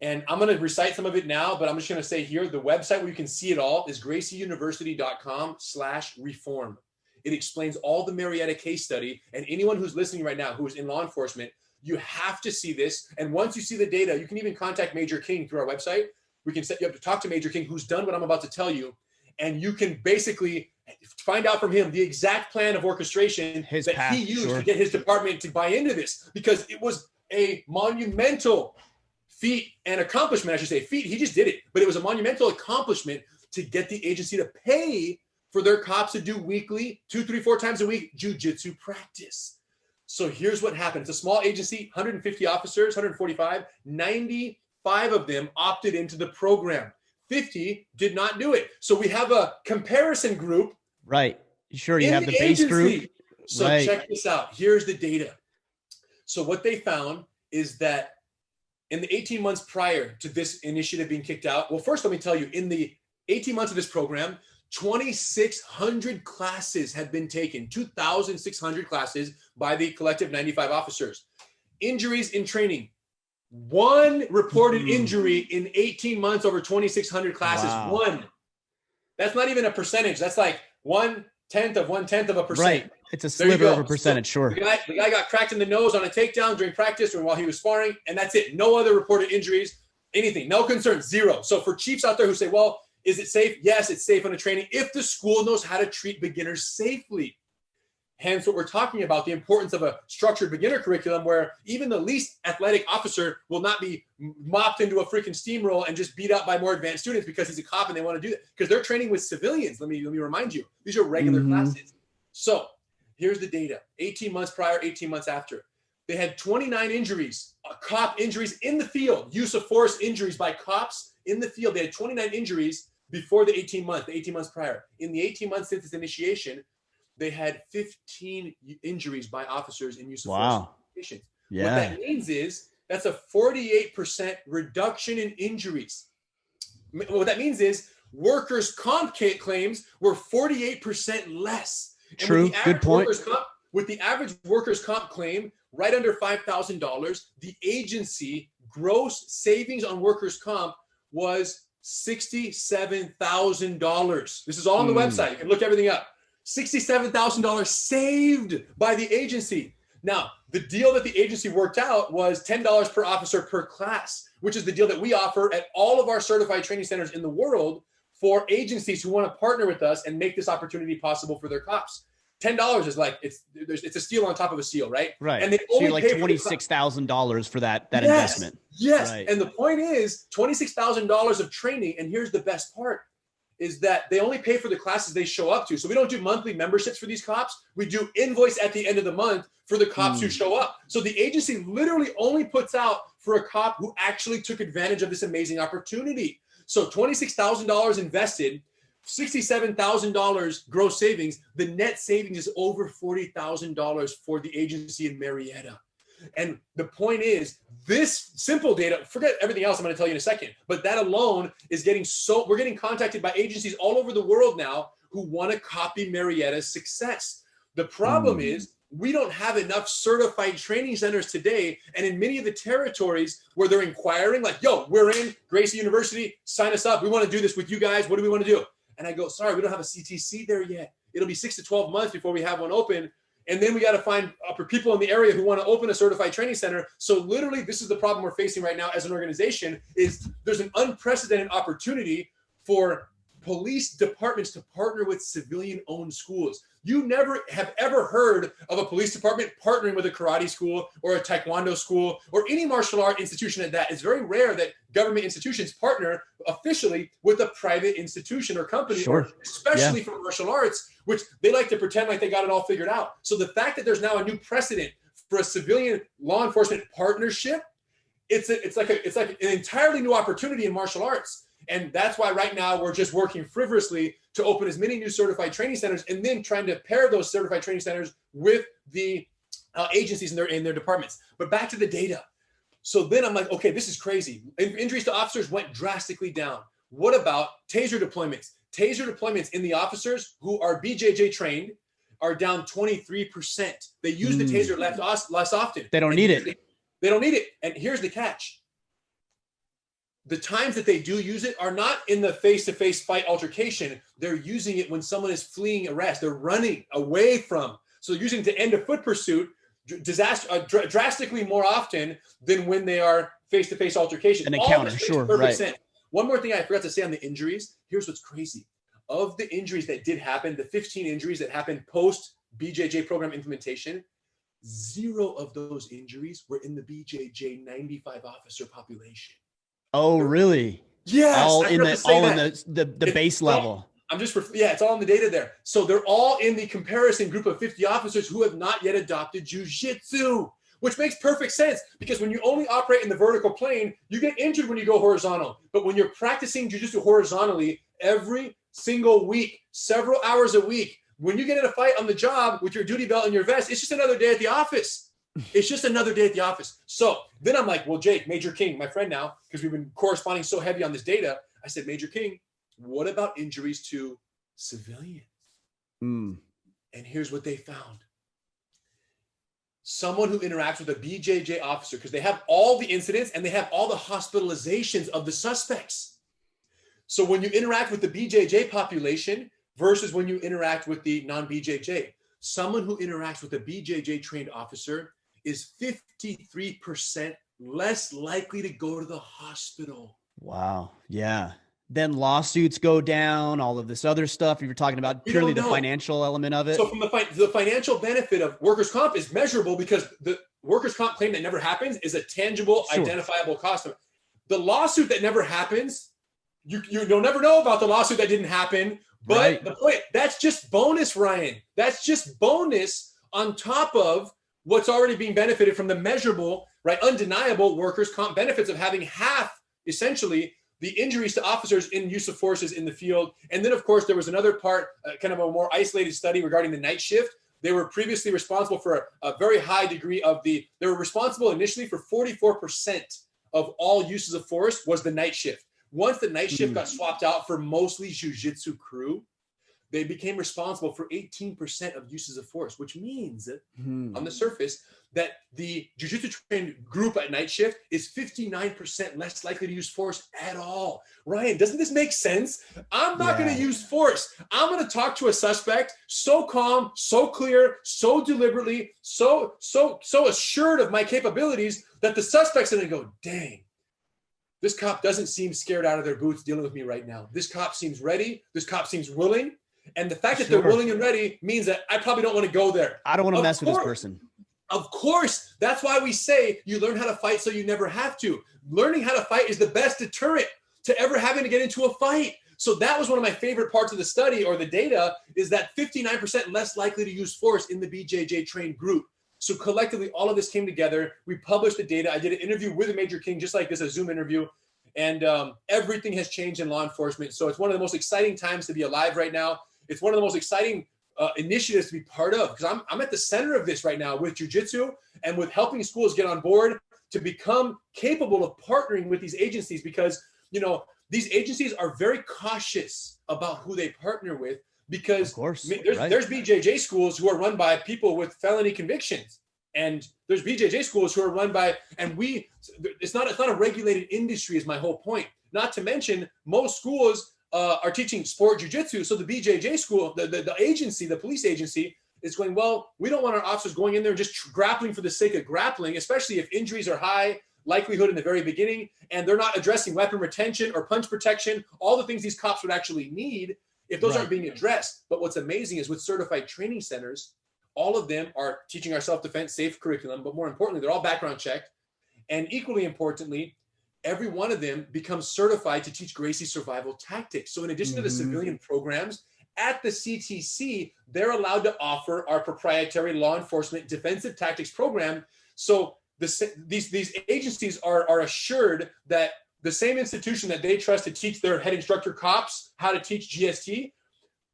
And I'm going to recite some of it now, but I'm just going to say here, the website where you can see it all is gracieuniversity.com/reform. It explains all the Marietta case study. And anyone who's listening right now who is in law enforcement, you have to see this. And once you see the data, you can even contact Major King through our website. We can set you up to talk to Major King, who's done what I'm about to tell you. And you can basically find out from him the exact plan of orchestration that he used to get his department to buy into this, because it was a monumental feat and accomplishment, I should say. Feat, he just did it, but it was a monumental accomplishment to get the agency to pay for their cops to do weekly, 2, 3, 4 times a week, jiu-jitsu practice. So here's what happened. It's a small agency, 150 officers, 145, 95 of them opted into the program. 50 did not do it. So we have a comparison group. Right. Sure. You have the base group. So check this out. Here's the data. So what they found is that in the 18 months prior to this initiative being kicked out, well, first, let me tell you, in the 18 months of this program, 2,600 classes had been taken, 2,600 classes by the collective 95 officers. Injuries in training. 1 reported injury in 18 months over 2,600 classes. Wow. 1. That's not even a percentage. That's like 1/10 of 1/10 of a percent. Right. It's a sliver of a percentage, sure. The guy got cracked in the nose on a takedown during practice or while he was sparring, and that's it. No other reported injuries, anything. No concerns, 0. So for chiefs out there who say, well, is it safe? Yes, it's safe on a training if the school knows how to treat beginners safely. Hence what we're talking about, the importance of a structured beginner curriculum where even the least athletic officer will not be mopped into a freaking steamroll and just beat up by more advanced students because he's a cop and they want to do that. Because they're training with civilians. Let me remind you, these are regular classes. So here's the data. 18 months prior, 18 months after. They had 29 injuries, cop injuries in the field, use of force injuries by cops in the field. They had 29 injuries before the 18 months prior. In the 18 months since its initiation, they had 15 injuries by officers in use of force situations. Yeah. What that means is that's a 48% reduction in injuries. What that means is workers' comp claims were 48% less. True. Good point. With the average workers' comp claim right under $5,000, the agency gross savings on workers' comp was $67,000. This is all on the website. You can look everything up. $67,000 saved by the agency. Now, the deal that the agency worked out was $10 per officer per class, which is the deal that we offer at all of our certified training centers in the world for agencies who want to partner with us and make this opportunity possible for their cops. $10 is like, it's a steal on top of a steal, right? Right. And they only so you're like $26,000 for that investment. Yes. Right. And the point is $26,000 of training. And here's the best part is that they only pay for the classes they show up to. So we don't do monthly memberships for these cops. We do invoice at the end of the month for the cops who show up. So the agency literally only puts out for a cop who actually took advantage of this amazing opportunity. So $26,000 invested, $67,000 gross savings. The net savings is over $40,000 for the agency in Marietta. And the point is, this simple data, forget everything else I'm going to tell you in a second, but that alone is we're getting contacted by agencies all over the world now who want to copy Marietta's success. The problem is we don't have enough certified training centers today. And in many of the territories where they're inquiring, like, yo, we're in Gracie University, sign us up. We want to do this with you guys. What do we want to do? And I go, sorry, we don't have a CTC there yet. It'll be 6 to 12 months before we have one open. And then we got to find people in the area who want to open a certified training center. So literally, this is the problem we're facing right now as an organization, is there's an unprecedented opportunity for police departments to partner with civilian-owned schools. You never have ever heard of a police department partnering with a karate school or a taekwondo school or any martial art institution at that. It's very rare that government institutions partner officially with a private institution or company, or especially for martial arts, which they like to pretend like they got it all figured out. So the fact that there's now a new precedent for a civilian law enforcement partnership, it's like an entirely new opportunity in martial arts. And that's why right now we're just working frivolously to open as many new certified training centers, and then trying to pair those certified training centers with the agencies in their departments. But back to the data. So then I'm like, okay, this is crazy. Injuries to officers went drastically down. What about taser deployments? Taser deployments in the officers who are BJJ trained are down 23%. They use the taser less often. They don't need it. They don't need it. And here's the catch. The times that they do use it are not in the face-to-face fight altercation. They're using it when someone is fleeing arrest. They're running away from. So they're using it to end a foot pursuit drastically more often than when they are face-to-face altercation. An encounter, sure, right. Sense. One more thing I forgot to say on the injuries. Here's what's crazy. Of the injuries that did happen, the 15 injuries that happened post-BJJ program implementation, 0 of those injuries were in the BJJ 95 officer population. Oh, really? Yes. All in the base level. It's all in the data there. So they're all in the comparison group of 50 officers who have not yet adopted jiu-jitsu, which makes perfect sense, because when you only operate in the vertical plane, you get injured when you go horizontal. But when you're practicing jiu-jitsu horizontally every single week, several hours a week, when you get in a fight on the job with your duty belt and your vest, it's just another day at the office. It's just another day at the office. So then I'm like, well, Jake, Major King, my friend now, because we've been corresponding so heavy on this data, I said, Major King, what about injuries to civilians? And here's what they found. Someone who interacts with a BJJ officer, because they have all the incidents and they have all the hospitalizations of the suspects. So when you interact with the BJJ population versus when you interact with the non-BJJ, someone who interacts with a BJJ trained officer is 53% less likely to go to the hospital. Wow. Yeah. Then lawsuits go down, all of this other stuff you're talking about, purely the financial element of it. So from the financial benefit of workers' comp is measurable, because the workers' comp claim that never happens is a tangible, identifiable cost. The lawsuit that never happens, you'll never know about the lawsuit that didn't happen. But the point, that's just bonus, Ryan. That's just bonus on top of what's already being benefited from the measurable, undeniable workers' comp benefits of having half, essentially, the injuries to officers in use of forces in the field. And then, of course, there was another part, kind of a more isolated study regarding the night shift. They were previously responsible for a very high degree they were responsible initially for 44% of all uses of force was the night shift. Once the night shift got swapped out for mostly jiu-jitsu crew, they became responsible for 18% of uses of force, which means on the surface that the jiu-jitsu trained group at night shift is 59% less likely to use force at all. Ryan, doesn't this make sense? I'm not going to use force. I'm going to talk to a suspect so calm, so clear, so deliberately, so assured of my capabilities that the suspect's going to go, dang, this cop doesn't seem scared out of their boots dealing with me right now. This cop seems ready. This cop seems willing. And the fact that they're willing and ready means that I probably don't want to go there. I don't want to mess with this person. Of course. That's why we say you learn how to fight so you never have to. Learning how to fight is the best deterrent to ever having to get into a fight. So that was one of my favorite parts of the study, or the data, is that 59% less likely to use force in the BJJ trained group. So collectively, all of this came together. We published the data. I did an interview with a Major King, just like this, a Zoom interview. And everything has changed in law enforcement. So it's one of the most exciting times to be alive right now. It's one of the most exciting initiatives to be part of, because I'm at the center of this right now with jiu-jitsu and with helping schools get on board to become capable of partnering with these agencies, because, you know, these agencies are very cautious about who they partner with, because there's BJJ schools who are run by people with felony convictions. And there's BJJ schools who are run by, and it's not a regulated industry is my whole point. Not to mention, most schools are teaching sport jiu-jitsu. So the BJJ school, the agency, the police agency is going, well, we don't want our officers going in there and just grappling for the sake of grappling, especially if injuries are high likelihood in the very beginning, and they're not addressing weapon retention or punch protection, all the things these cops would actually need if those aren't being addressed. But what's amazing is with certified training centers, all of them are teaching our self-defense safe curriculum, but more importantly, they're all background checked. And equally importantly, every one of them becomes certified to teach Gracie survival tactics. So in addition to the civilian programs, at the CTC, they're allowed to offer our proprietary law enforcement defensive tactics program. So these agencies are assured that the same institution that they trust to teach their head instructor cops how to teach GST,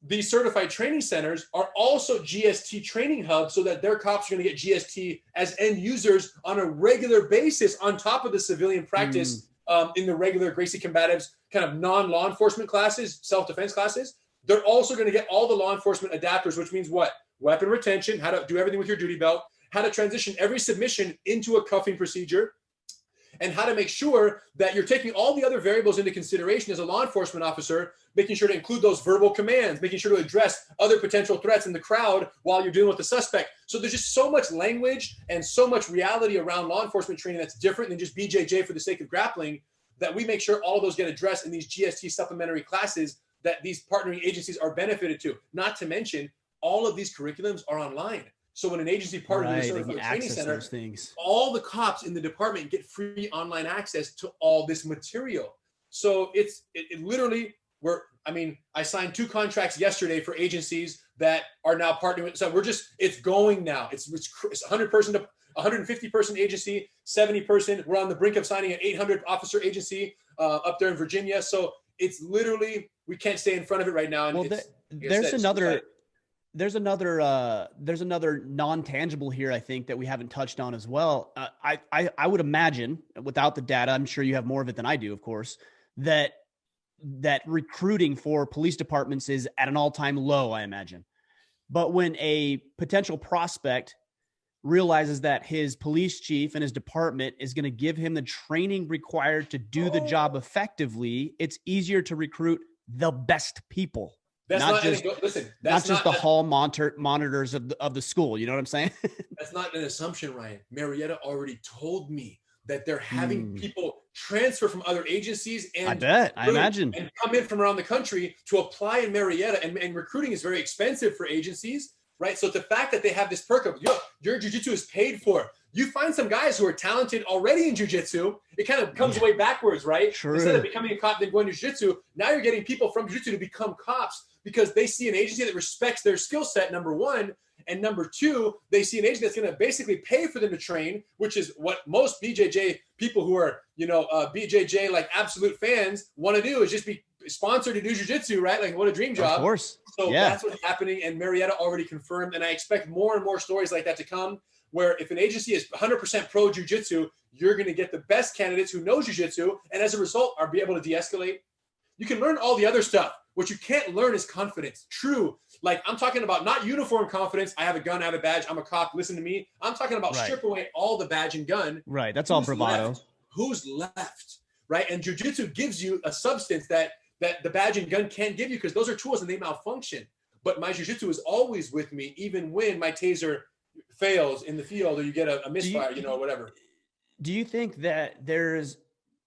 these certified training centers are also GST training hubs, so that their cops are going to get GST as end users on a regular basis on top of the civilian practice in the regular Gracie combatives kind of non-law enforcement classes, self-defense classes. They're also going to get all the law enforcement adapters, which means what? Weapon retention, how to do everything with your duty belt, how to transition every submission into a cuffing procedure, and how to make sure that you're taking all the other variables into consideration as a law enforcement officer, making sure to include those verbal commands, making sure to address other potential threats in the crowd while you're dealing with the suspect. So there's just so much language and so much reality around law enforcement training that's different than just BJJ for the sake of grappling, that we make sure all of those get addressed in these GST supplementary classes that these partnering agencies are benefited to. Not to mention, all of these curriculums are online. So when an agency partners with a training center, all the cops in the department get free online access to all this material. So it literally, I signed 2 contracts yesterday for agencies that are now partnering with. So it's going now. It's 100 person to 150 person agency, 70 person. We're on the brink of signing an 800 officer agency up there in Virginia. So it's literally, we can't stay in front of it right now. And well, there's another non-tangible here, I think, that we haven't touched on as well. I would imagine, without the data, I'm sure you have more of it than I do, of course, that recruiting for police departments is at an all-time low, I imagine. But when a potential prospect realizes that his police chief and his department is going to give him the training required to do the job effectively, it's easier to recruit the best people. That's not just the hall monitors of the school. You know what I'm saying? That's not an assumption, Ryan. Marietta already told me that they're having people transfer from other agencies and I imagine and come in from around the country to apply in Marietta, and recruiting is very expensive for agencies, right? So the fact that they have this perk of, your jiu-jitsu is paid for. You find some guys who are talented already in jiu-jitsu, it kind of comes way backwards, right? True. Instead of becoming a cop then going to jiu-jitsu, now you're getting people from jiu-jitsu to become cops because they see an agency that respects their skill set, number one. And number two, they see an agency that's going to basically pay for them to train, which is what most BJJ people who are, BJJ like absolute fans want to do, is just be sponsored to do jiu-jitsu, right? Like, what a dream job. Of course. So that's what's happening. And Marietta already confirmed. And I expect more and more stories like that to come, where if an agency is 100% pro jiu-jitsu, you're going to get the best candidates who know jiu-jitsu. And as a result, are be able to de-escalate. You can learn all the other stuff. What you can't learn is confidence. True. Like, I'm talking about not uniform confidence. I have a gun, I have a badge, I'm a cop, listen to me. I'm talking about strip away all the badge and gun. Right. That's all bravado. Who's left? Right. And jiu-jitsu gives you a substance that the badge and gun can't give you, because those are tools and they malfunction. But my jiu-jitsu is always with me, even when my taser fails in the field or you get a misfire, whatever. Do you think that there's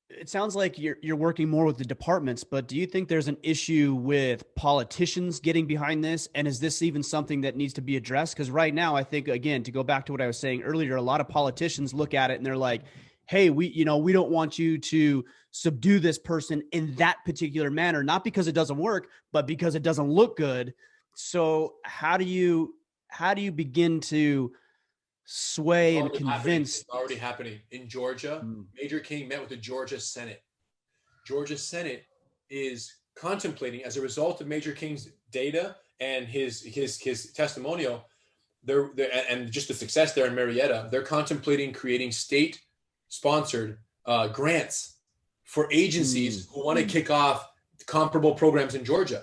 it sounds like you're working more with the departments, but do you think there's an issue with politicians getting behind this? And is this even something that needs to be addressed? Because right now, I think, again, to go back to what I was saying earlier, a lot of politicians look at it and they're like, hey, we don't want you to subdue this person in that particular manner, not because it doesn't work, but because it doesn't look good. So how do you begin to sway and convince? It's already happening in Georgia. Major King met with the Georgia Senate. Georgia Senate is contemplating, as a result of Major King's data and his testimonial, and just the success there in Marietta, they're contemplating creating state-sponsored grants for agencies who want to kick off comparable programs in Georgia.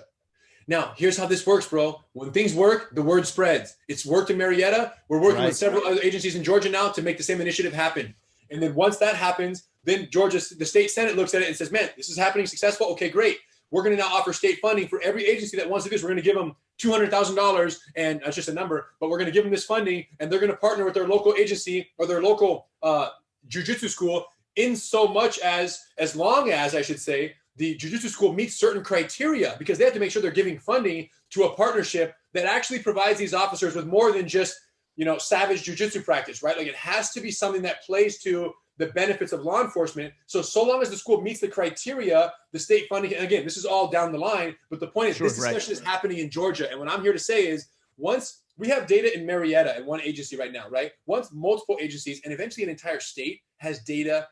Now, here's how this works, bro. When things work, the word spreads. It's worked in Marietta. We're working with several other agencies in Georgia now to make the same initiative happen. And then once that happens, then the state Senate looks at it and says, man, this is happening successful. Okay, great. We're going to now offer state funding for every agency that wants to do this. We're going to give them $200,000, and that's just a number, but we're going to give them this funding, and they're going to partner with their local agency or their local jiu-jitsu school in so much as long as, I should say, the jiu-jitsu school meets certain criteria, because they have to make sure they're giving funding to a partnership that actually provides these officers with more than just, savage jiu-jitsu practice, right? Like, it has to be something that plays to the benefits of law enforcement. So long as the school meets the criteria, the state funding, and again, this is all down the line, but the point is this discussion is happening in Georgia. And what I'm here to say is, once we have data in Marietta at one agency right now, right? Once multiple agencies and eventually an entire state has data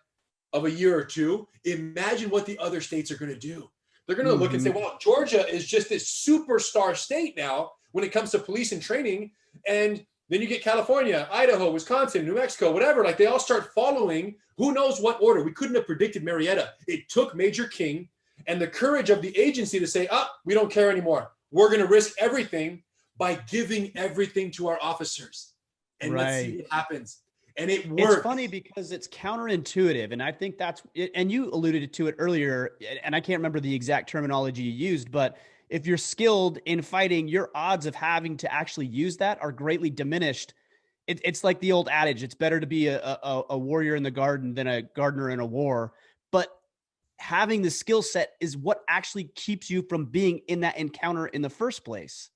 of a year or two, imagine what the other states are going to do. They're going to look and say, well, Georgia is just this superstar state now when it comes to police and training. And then you get California, Idaho, Wisconsin, New Mexico, whatever. Like, they all start following who knows what order. We couldn't have predicted Marietta. It took Major King and the courage of the agency to say, we don't care anymore. We're going to risk everything by giving everything to our officers. And let's see what happens. And it works. It's funny because it's counterintuitive. And I think that's it. And you alluded to it earlier, and I can't remember the exact terminology you used, but if you're skilled in fighting, your odds of having to actually use that are greatly diminished. It's like the old adage, it's better to be a warrior in the garden than a gardener in a war. But having the skill set is what actually keeps you from being in that encounter in the first place.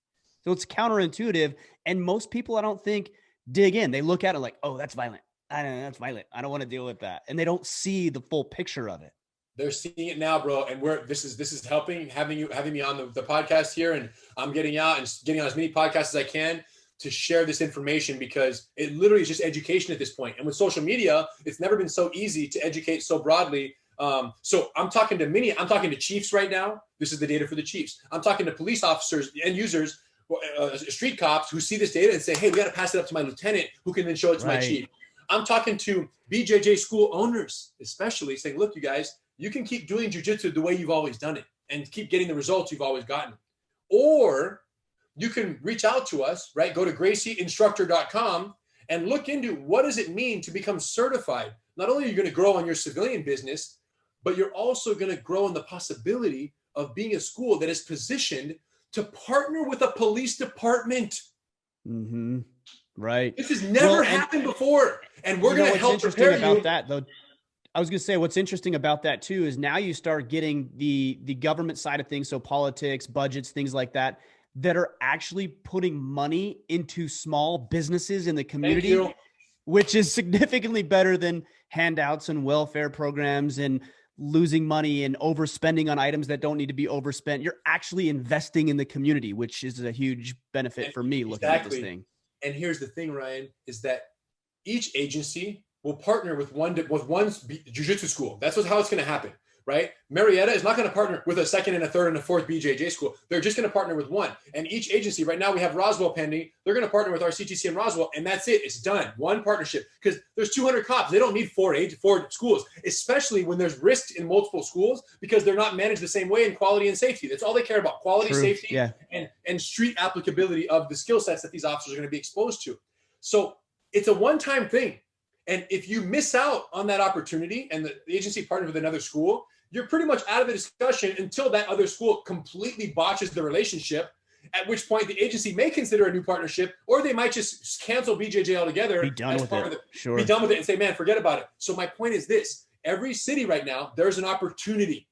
So it's counterintuitive. And most people, I don't think, dig in. They look at it like, oh, that's violent. I don't know, that's violent. I don't want to deal with that. And they don't see the full picture of it. They're seeing it now, bro. And this is helping having me on the podcast here. And I'm getting out and getting on as many podcasts as I can to share this information, because it literally is just education at this point. And with social media, it's never been so easy to educate so broadly. So I'm talking to chiefs right now. This is the data for the chiefs. I'm talking to police officers and users, street cops who see this data and say, hey, we got to pass it up to my lieutenant, who can then show it to my chief. I'm talking to BJJ school owners, especially, saying, look, you guys, you can keep doing jiu-jitsu the way you've always done it and keep getting the results you've always gotten. Or you can reach out to us, right? Go to GracieInstructor.com and look into what does it mean to become certified. Not only are you going to grow on your civilian business, but you're also going to grow in the possibility of being a school that is positioned to partner with a police department. Mm-hmm. Right. This has never happened before. And we're going to help prepare you. About that, though, I was going to say, what's interesting about that too, is now you start getting the government side of things. So politics, budgets, things like that, that are actually putting money into small businesses in the community, which is significantly better than handouts and welfare programs and losing money and overspending on items that don't need to be overspent. You're actually investing in the community, which is a huge benefit for me looking at this thing. And here's the thing, Ryan, is that each agency will partner with one jiu-jitsu school. That's how it's going to happen, right? Marietta is not going to partner with a second and a third and a fourth BJJ school. They're just going to partner with one. And each agency, right now we have Roswell pending. They're going to partner with our CTC in Roswell, and that's it. It's done. One partnership, because there's 200 cops. They don't need four schools, especially when there's risks in multiple schools, because they're not managed the same way in quality and safety. That's all they care about: quality, safety, and street applicability of the skill sets that these officers are going to be exposed to. So it's a one-time thing. And if you miss out on that opportunity and the agency partners with another school, you're pretty much out of the discussion until that other school completely botches the relationship, at which point the agency may consider a new partnership, or they might just cancel BJJ altogether. Be done with it. Be done with it and say, man, forget about it. So my point is this, every city right now, there's an opportunity.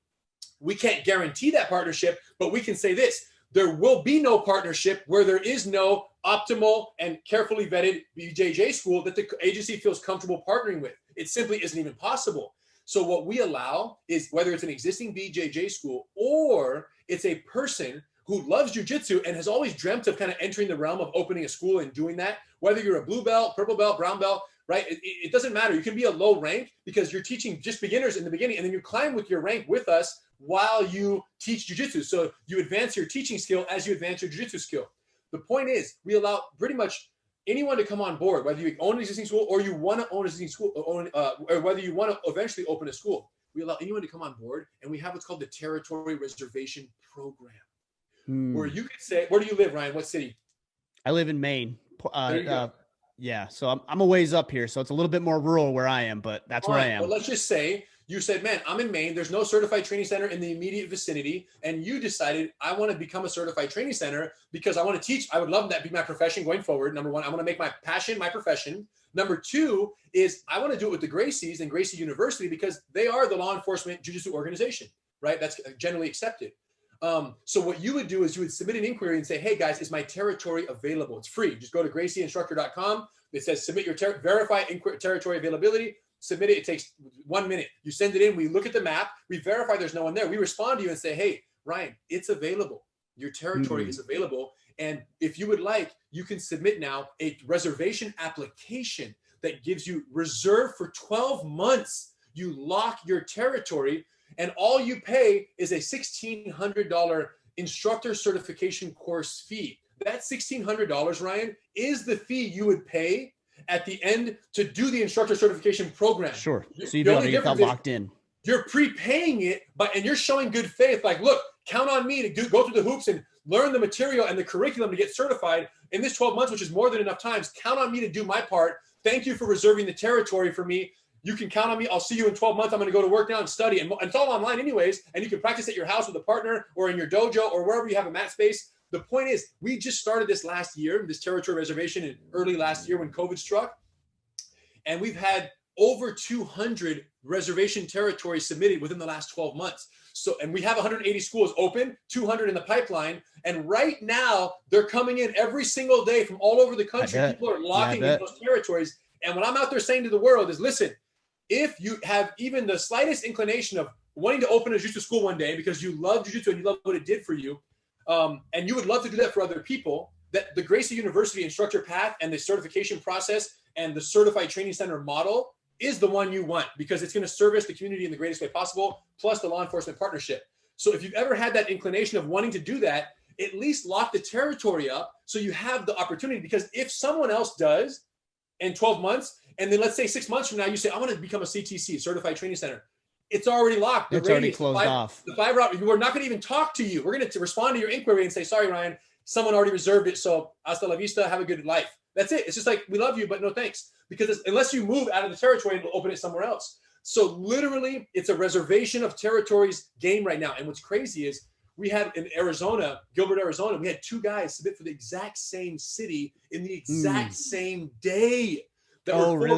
We can't guarantee that partnership, but we can say this: there will be no partnership where there is no optimal and carefully vetted BJJ school that the agency feels comfortable partnering with. It simply isn't even possible. So what we allow is, whether it's an existing BJJ school or it's a person who loves jiu-jitsu and has always dreamt of kind of entering the realm of opening a school and doing that, whether you're a blue belt, purple belt, brown belt, right? It doesn't matter. You can be a low rank because you're teaching just beginners in the beginning, and then you climb with your rank with us while you teach jiu-jitsu. So you advance your teaching skill as you advance your jiu-jitsu skill. The point is, we allow pretty much anyone to come on board, whether you own an existing school or you want to own an existing school, or whether you want to eventually open a school. We allow anyone to come on board, and we have what's called the Territory Reservation Program, where you could say, where do you live, Ryan? What city? I live in Maine. Yeah, so I'm a ways up here, so it's a little bit more rural where I am, but that's where I am. Well, let's just say you said, man, I'm in Maine. There's no certified training center in the immediate vicinity. And you decided, I want to become a certified training center because I want to teach. I would love that be my profession going forward. Number one, I want to make my passion my profession. Number two is I want to do it with the Gracies and Gracie University because they are the law enforcement jiu-jitsu organization, right? That's generally accepted. So what you would do is you would submit an inquiry and say, hey guys, is my territory available? It's free. Just go to gracieinstructor.com. It says submit your verify territory availability. Submit it. It takes 1 minute. You send it in. We look at the map. We verify there's no one there. We respond to you and say, hey, Ryan, it's available. Your territory is available. And if you would like, you can submit now a reservation application that gives you reserved for 12 months. You lock your territory, and all you pay is a $1,600 instructor certification course fee. That $1,600, Ryan, is the fee you would pay at the end to do the instructor certification program. Sure. So you'd be able to get that locked in. You're prepaying it, and you're showing good faith. Like, look, count on me to go through the hoops and learn the material and the curriculum to get certified in this 12 months, which is more than enough times. Count on me to do my part. Thank you for reserving the territory for me. You can count on me. I'll see you in 12 months. I'm going to go to work now and study. And it's all online anyways. And you can practice at your house with a partner or in your dojo or wherever you have a mat space. The point is, we just started this last year, this territory reservation in early last year when COVID struck. And we've had over 200 reservation territories submitted within the last 12 months. So, and we have 180 schools open, 200 in the pipeline. And right now they're coming in every single day from all over the country. People are locking in those territories. And what I'm out there saying to the world is, listen, if you have even the slightest inclination of wanting to open a jiu-jitsu school one day because you love jiu-jitsu and you love what it did for you, and you would love to do that for other people, that the Gracie University instructor path and the certification process and the certified training center model is the one you want because it's going to service the community in the greatest way possible, plus the law enforcement partnership. So if you've ever had that inclination of wanting to do that, at least lock the territory up so you have the opportunity. Because if someone else does in 12 months, and then let's say 6 months from now, you say, I want to become a CTC, certified training center. It's already locked. It's already closed off. The 5 route, we're not going to even talk to you. We're going to respond to your inquiry and say, sorry, Ryan, someone already reserved it. So hasta la vista, have a good life. That's it. It's just like, we love you, but no thanks. Because unless you move out of the territory, we'll open it somewhere else. So literally, it's a reservation of territories game right now. And what's crazy is we had in Arizona, Gilbert, Arizona, we had 2 guys submit for the exact same city in the exact same day that were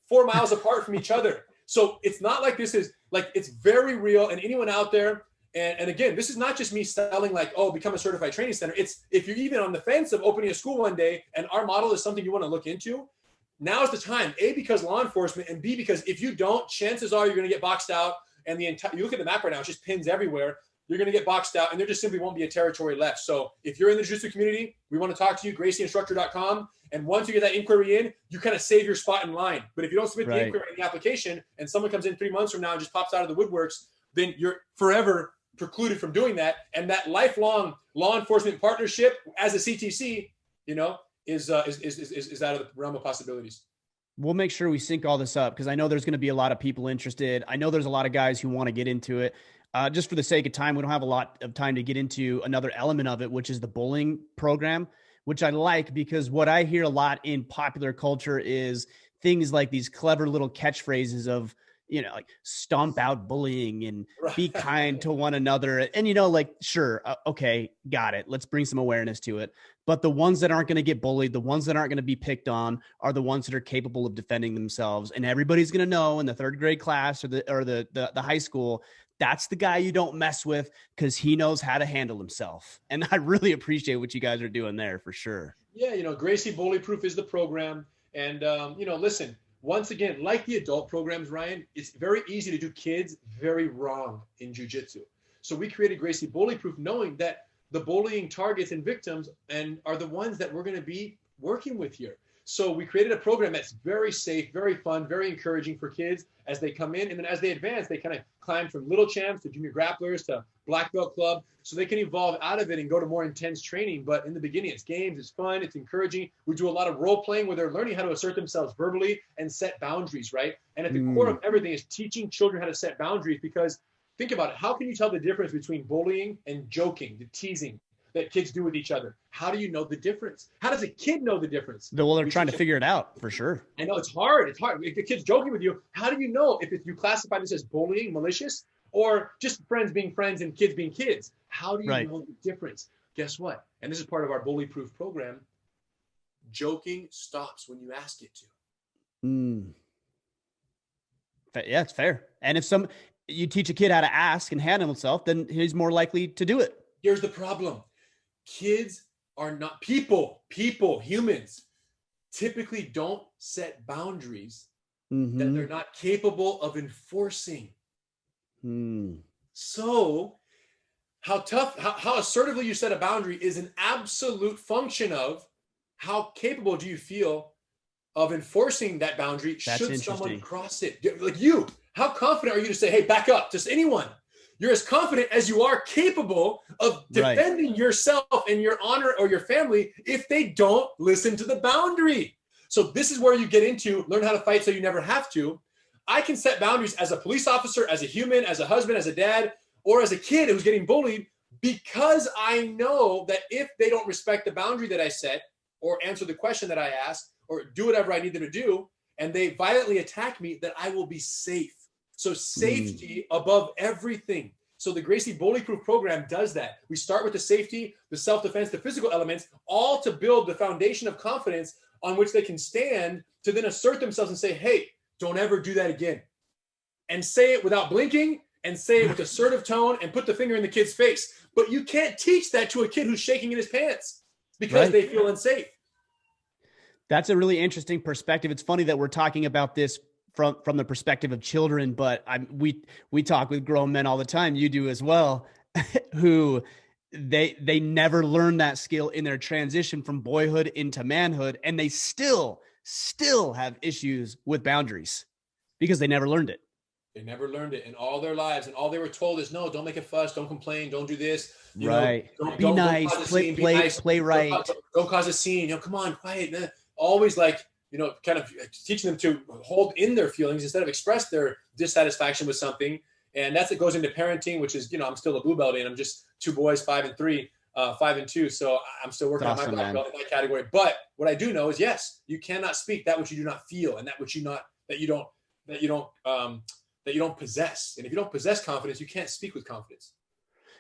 4 miles apart from each other. So it's not like this is like, it's very real. And anyone out there, and again, this is not just me selling like, oh, become a certified training center. It's if you're even on the fence of opening a school one day and our model is something you want to look into, now's the time. A, because law enforcement, and B, because if you don't, chances are you're going to get boxed out. And you look at the map right now, it's just pins everywhere. You're going to get boxed out and there just simply won't be a territory left. So if you're in the jiu-jitsu community, we want to talk to you, gracieinstructor.com. And once you get that inquiry in, you kind of save your spot in line. But if you don't submit the inquiry in the application and someone comes in 3 months from now and just pops out of the woodworks, then you're forever precluded from doing that. And that lifelong law enforcement partnership as a CTC, is out of the realm of possibilities. We'll make sure we sync all this up because I know there's going to be a lot of people interested. I know there's a lot of guys who want to get into it. Just for the sake of time, we don't have a lot of time to get into another element of it, which is the bullying program, which I like because what I hear a lot in popular culture is things like these clever little catchphrases of, you know, like stomp out bullying and be Right. kind to one another. And, you know, like, sure. Okay. Got it. Let's bring some awareness to it. But the ones that aren't going to get bullied, the ones that aren't going to be picked on are the ones that are capable of defending themselves. And everybody's going to know in the third grade class or the high school, that's the guy you don't mess with because he knows how to handle himself. And I really appreciate what you guys are doing there for sure. Yeah, Gracie Bully Proof is the program. And, listen, once again, like the adult programs, Ryan, it's very easy to do kids very wrong in jiu-jitsu. So we created Gracie Bully Proof knowing that the bullying targets and victims are the ones that we're going to be working with here. So we created a program that's very safe, very fun, very encouraging for kids as they come in. And then as they advance, they kind of climb from little champs to junior grapplers to black belt club. So they can evolve out of it and go to more intense training. But in the beginning, it's games, it's fun, it's encouraging. We do a lot of role playing where they're learning how to assert themselves verbally and set boundaries, right? And at the core of everything is teaching children how to set boundaries, because think about it. How can you tell the difference between bullying and joking, the teasing that kids do with each other? How do you know the difference? How does a kid know the difference? Well, they're trying to figure it out for sure. I know it's hard. It's hard. If the kid's joking with you, how do you know if you classify this as bullying, malicious, or just friends being friends and kids being kids? How do you know the difference? Guess what? And this is part of our bully proof program. Joking stops when you ask it to. Yeah, it's fair. And if you teach a kid how to ask and handle himself, then he's more likely to do it. Here's the problem. Kids are not humans typically don't set boundaries that they're not capable of enforcing. So how assertively you set a boundary is an absolute function of how capable do you feel of enforcing that boundary. Should someone cross it? Like you, how confident are you to say, hey, back up? Just anyone. You're as confident as you are capable of defending yourself and your honor or your family if they don't listen to the boundary. So this is where you get into learn how to fight so you never have to. I can set boundaries as a police officer, as a human, as a husband, as a dad, or as a kid who's getting bullied, because I know that if they don't respect the boundary that I set or answer the question that I ask or do whatever I need them to do, and they violently attack me, that I will be safe. So safety above everything. So the Gracie Bully Proof program does that. We start with the safety, the self-defense, the physical elements, all to build the foundation of confidence on which they can stand to then assert themselves and say, hey, don't ever do that again. And say it without blinking and say it with assertive tone and put the finger in the kid's face. But you can't teach that to a kid who's shaking in his pants because they feel unsafe. That's a really interesting perspective. It's funny that we're talking about this from the perspective of children, but we talk with grown men all the time. You do as well, who they never learn that skill in their transition from boyhood into manhood, and they still have issues with boundaries because they never learned it. They never learned it in all their lives, and all they were told is, no, don't make a fuss, don't complain, don't do this. Be nice, play right. Don't cause a scene. Come on, quiet. Always like, kind of teaching them to hold in their feelings instead of express their dissatisfaction with something. And that's it goes into parenting, which is, I'm still a blue belt, and I'm just 2 boys, 5 and 3, 5 and 2. So I'm still working on my black belt in that category. But what I do know is, yes, you cannot speak that which you do not feel, and that which you don't possess. And if you don't possess confidence, you can't speak with confidence.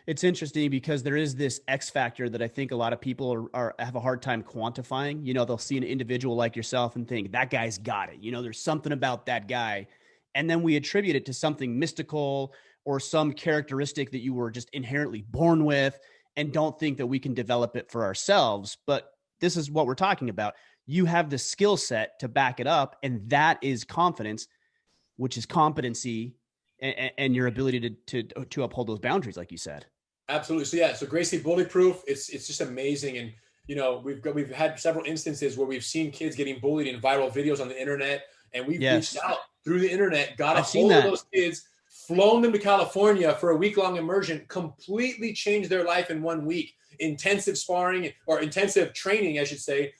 It's interesting because there is this X factor that I think a lot of people have a hard time quantifying. They'll see an individual like yourself and think that guy's got it. There's something about that guy. And then we attribute it to something mystical or some characteristic that you were just inherently born with and don't think that we can develop it for ourselves. But this is what we're talking about. You have the skill set to back it up, and that is confidence, which is competency and your ability to uphold those boundaries, like you said. Absolutely. So Gracie Bully Proof, it's just amazing. And, we've had several instances where we've seen kids getting bullied in viral videos on the internet, and we've reached out through the internet, got a hold of those kids, flown them to California for a week-long immersion, completely changed their life in 1 week. Intensive sparring or intensive training, I should say,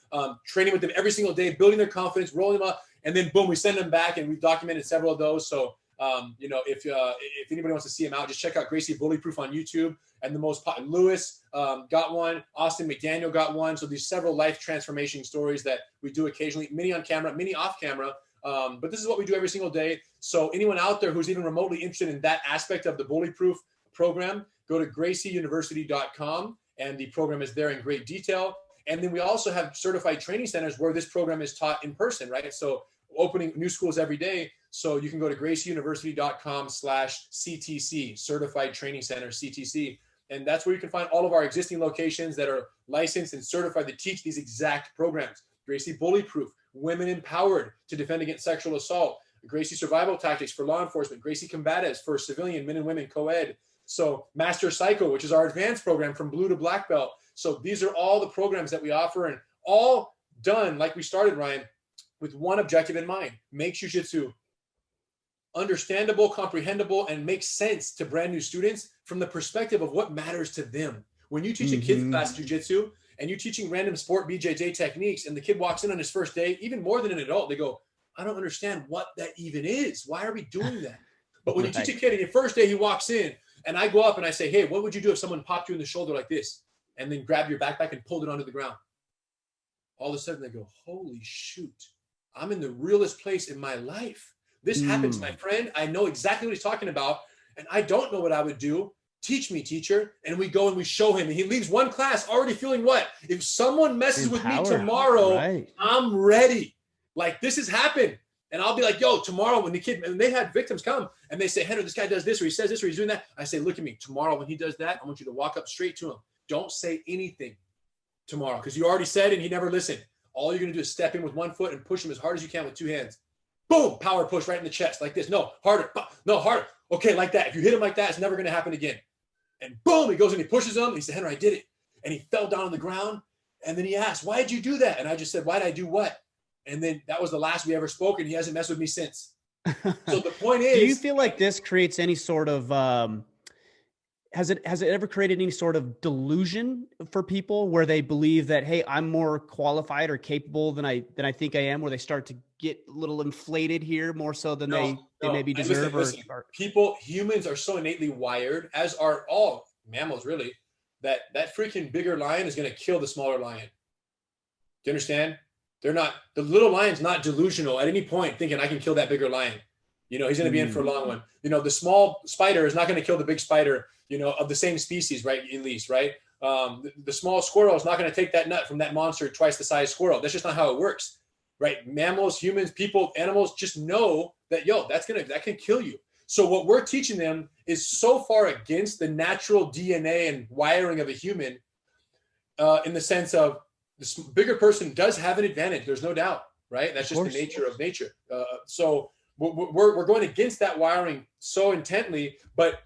training with them every single day, building their confidence, rolling them up, and then boom, we send them back, and we've documented several of those. So, if anybody wants to see them out, just check out Gracie Bully Proof on YouTube. And the most popular, Lewis got one, Austin McDaniel got one. So these several life transformation stories that we do occasionally, many on camera, many off camera, But this is what we do every single day. So anyone out there who's even remotely interested in that aspect of the bullyproof program, go to gracieuniversity.com, and the program is there in great detail. And then we also have certified training centers where this program is taught in person, right? So opening new schools every day. So you can go to gracieuniversity.com/CTC, Certified Training Center, CTC. And that's where you can find all of our existing locations that are licensed and certified to teach these exact programs. Gracie Bullyproof, Women Empowered to Defend Against Sexual Assault, Gracie Survival Tactics for Law Enforcement, Gracie Combatives for civilian men and women co-ed. So Master Psycho, which is our advanced program from blue to black belt. So these are all the programs that we offer, and all done like we started, Ryan, with one objective in mind: make jiu-jitsu understandable, comprehensible, and make sense to brand new students from the perspective of what matters to them. When you teach a kid's class jiu-jitsu and you're teaching random sport BJJ techniques, and the kid walks in on his first day, even more than an adult, they go, I don't understand what that even is. Why are we doing that? But when you teach a kid on your first day, he walks in, and I go up and I say, hey, what would you do if someone popped you in the shoulder like this and then grabbed your backpack and pulled it onto the ground? All of a sudden they go, holy shoot, I'm in the realest place in my life. This happens, my friend. I know exactly what he's talking about, and I don't know what I would do. Teach me, teacher. And we go and we show him, and he leaves one class already feeling what? If someone messes with me tomorrow, I'm ready. Like, this has happened. And I'll be like, yo, tomorrow when the kid, and they had victims come and they say, Henry, this guy does this, or he says this, or he's doing that. I say, look at me. Tomorrow when he does that, I want you to walk up straight to him. Don't say anything tomorrow, because you already said and he never listened. All you're going to do is step in with one foot and push him as hard as you can with two hands. Boom, power push right in the chest like this. No, harder. No, harder. Okay, like that. If you hit him like that, it's never going to happen again. And boom, he goes and he pushes him. And he said, Henry, I did it. And he fell down on the ground. And then he asked, why did you do that? And I just said, why did I do what? And then that was the last we ever spoke, and he hasn't messed with me since. So the point is, do you feel like this creates any sort of, has it ever created any sort of delusion for people where they believe that, hey, I'm more qualified or capable than I think I am, where they start to get a little inflated here more so than they maybe deserve? Listen, humans are so innately wired, as are all mammals really, that freaking bigger lion is going to kill the smaller lion. Do you understand? The little lion's not delusional at any point thinking I can kill that bigger lion. He's going to be in for a long one. The small spider is not going to kill the big spider, of the same species, right? At least, right? The small squirrel is not going to take that nut from that monster twice the size squirrel. That's just not how it works, right? Mammals, humans, people, animals just know that, that can kill you. So what we're teaching them is so far against the natural DNA and wiring of a human, in the sense of, this bigger person does have an advantage. There's no doubt, right? That's just the nature of nature. So we're going against that wiring so intently, but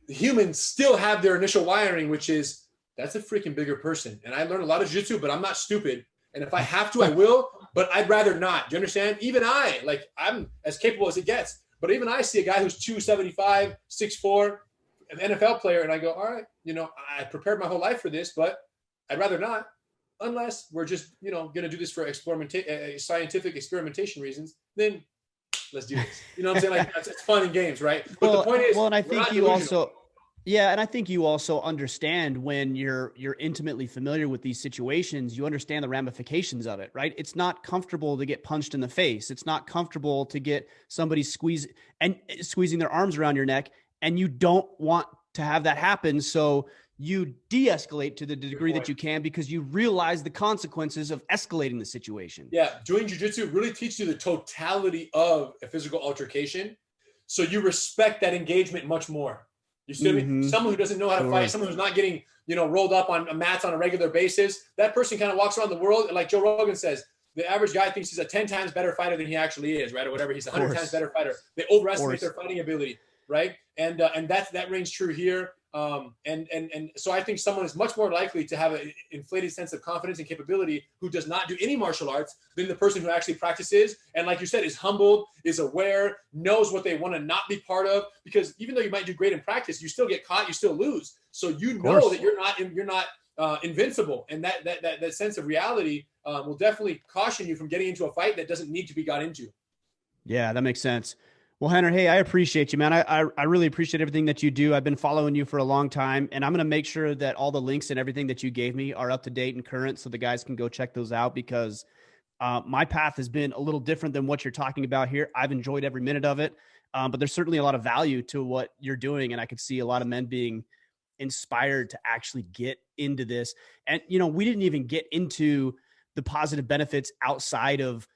humans still have their initial wiring, which is, that's a freaking bigger person. And I learned a lot of jiu-jitsu, but I'm not stupid. And if I have to, I will, but I'd rather not. Do you understand? Even I'm as capable as it gets, but even I see a guy who's 275, 6'4", an NFL player, and I go, all right, I prepared my whole life for this, but I'd rather not. Unless we're just, going to do this for scientific experimentation reasons, then let's do this. You know what I'm saying? Like, it's fun and games, right? But the point is, and I think you also, and I think you also understand when you're intimately familiar with these situations, you understand the ramifications of it, right? It's not comfortable to get punched in the face. It's not comfortable to get somebody squeezing their arms around your neck, and you don't want to have that happen. So you de-escalate to the degree that you can, because you realize the consequences of escalating the situation. Yeah. Doing jiu-jitsu really teaches you the totality of a physical altercation. So you respect that engagement much more. You see what I mean? Someone who doesn't know how to fight, someone who's not getting, rolled up on mats on a regular basis, that person kind of walks around the world. And like Joe Rogan says, the average guy thinks he's a 10 times better fighter than he actually is, right? Or whatever. He's a 100 times better fighter. They overestimate their fighting ability, right? And that rings true here. And so I think someone is much more likely to have an inflated sense of confidence and capability who does not do any martial arts than the person who actually practices. And like you said, is humbled, is aware, knows what they want to not be part of, because even though you might do great in practice, you still get caught, you still lose. So you know that you're not invincible. And that sense of reality will definitely caution you from getting into a fight that doesn't need to be got into. Yeah, that makes sense. Well, Henry, hey, I appreciate you, man. I really appreciate everything that you do. I've been following you for a long time, and I'm going to make sure that all the links and everything that you gave me are up to date and current so the guys can go check those out, because My path has been a little different than what you're talking about here. I've enjoyed every minute of it. But there's certainly a lot of value to what you're doing. And I could see a lot of men being inspired to actually get into this. And, we didn't even get into the positive benefits outside of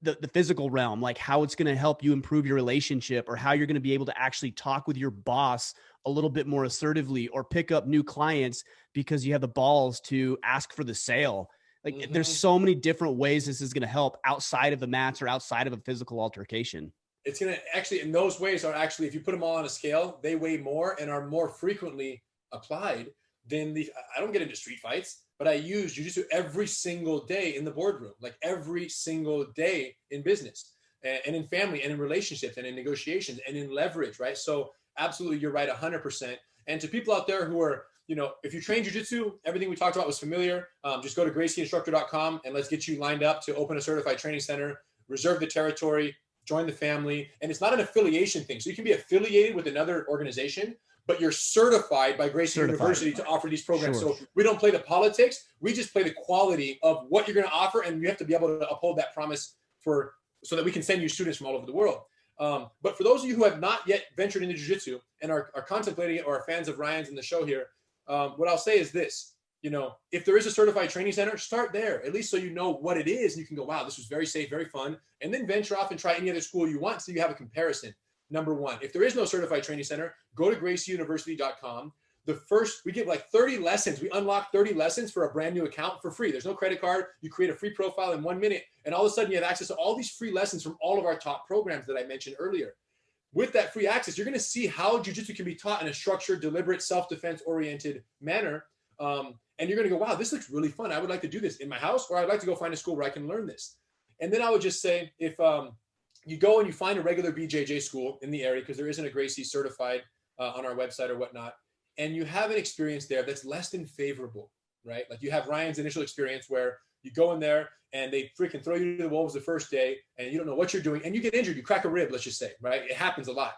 the physical realm, like how it's going to help you improve your relationship, or how you're going to be able to actually talk with your boss a little bit more assertively, or pick up new clients because you have the balls to ask for the sale. Like there's so many different ways this is going to help outside of the mats or outside of a physical altercation. It's going to actually, in those ways are actually, if you put them all on a scale, they weigh more and are more frequently applied than I don't get into street fights, but I use jiu-jitsu every single day in the boardroom, like every single day in business and in family and in relationships and in negotiations and in leverage, right? So absolutely, you're right, 100%. And to people out there who are, if you train jiu-jitsu, everything we talked about was familiar. Just go to gracieinstructor.com and let's get you lined up to open a certified training center, reserve the territory, join the family. And it's not an affiliation thing. So you can be affiliated with another organization, but you're certified by Gracie University to offer these programs. Sure. So we don't play the politics. We just play the quality of what you're going to offer. And you have to be able to uphold that promise so that we can send you students from all over the world. But for those of you who have not yet ventured into jiu-jitsu and are contemplating it, or are fans of Ryan's in the show here, what I'll say is this, if there is a certified training center, start there, at least so you know what it is. And you can go, wow, this was very safe, very fun. And then venture off and try any other school you want so you have a comparison. Number one, if there is no certified training center, go to gracieuniversity.com. We give like 30 lessons. We unlock 30 lessons for a brand new account for free. There's no credit card. You create a free profile in 1 minute. And all of a sudden you have access to all these free lessons from all of our top programs that I mentioned earlier. With that free access, you're going to see how jiu-jitsu can be taught in a structured, deliberate, self-defense oriented manner. And you're going to go, wow, this looks really fun. I would like to do this in my house, or I'd like to go find a school where I can learn this. And then I would just say, if you go and you find a regular BJJ school in the area, because there isn't a Gracie certified on our website or whatnot, and you have an experience there that's less than favorable, right? Like you have Ryan's initial experience where you go in there and they freaking throw you to the wolves the first day and you don't know what you're doing and you get injured. You crack a rib, let's just say, right? It happens a lot.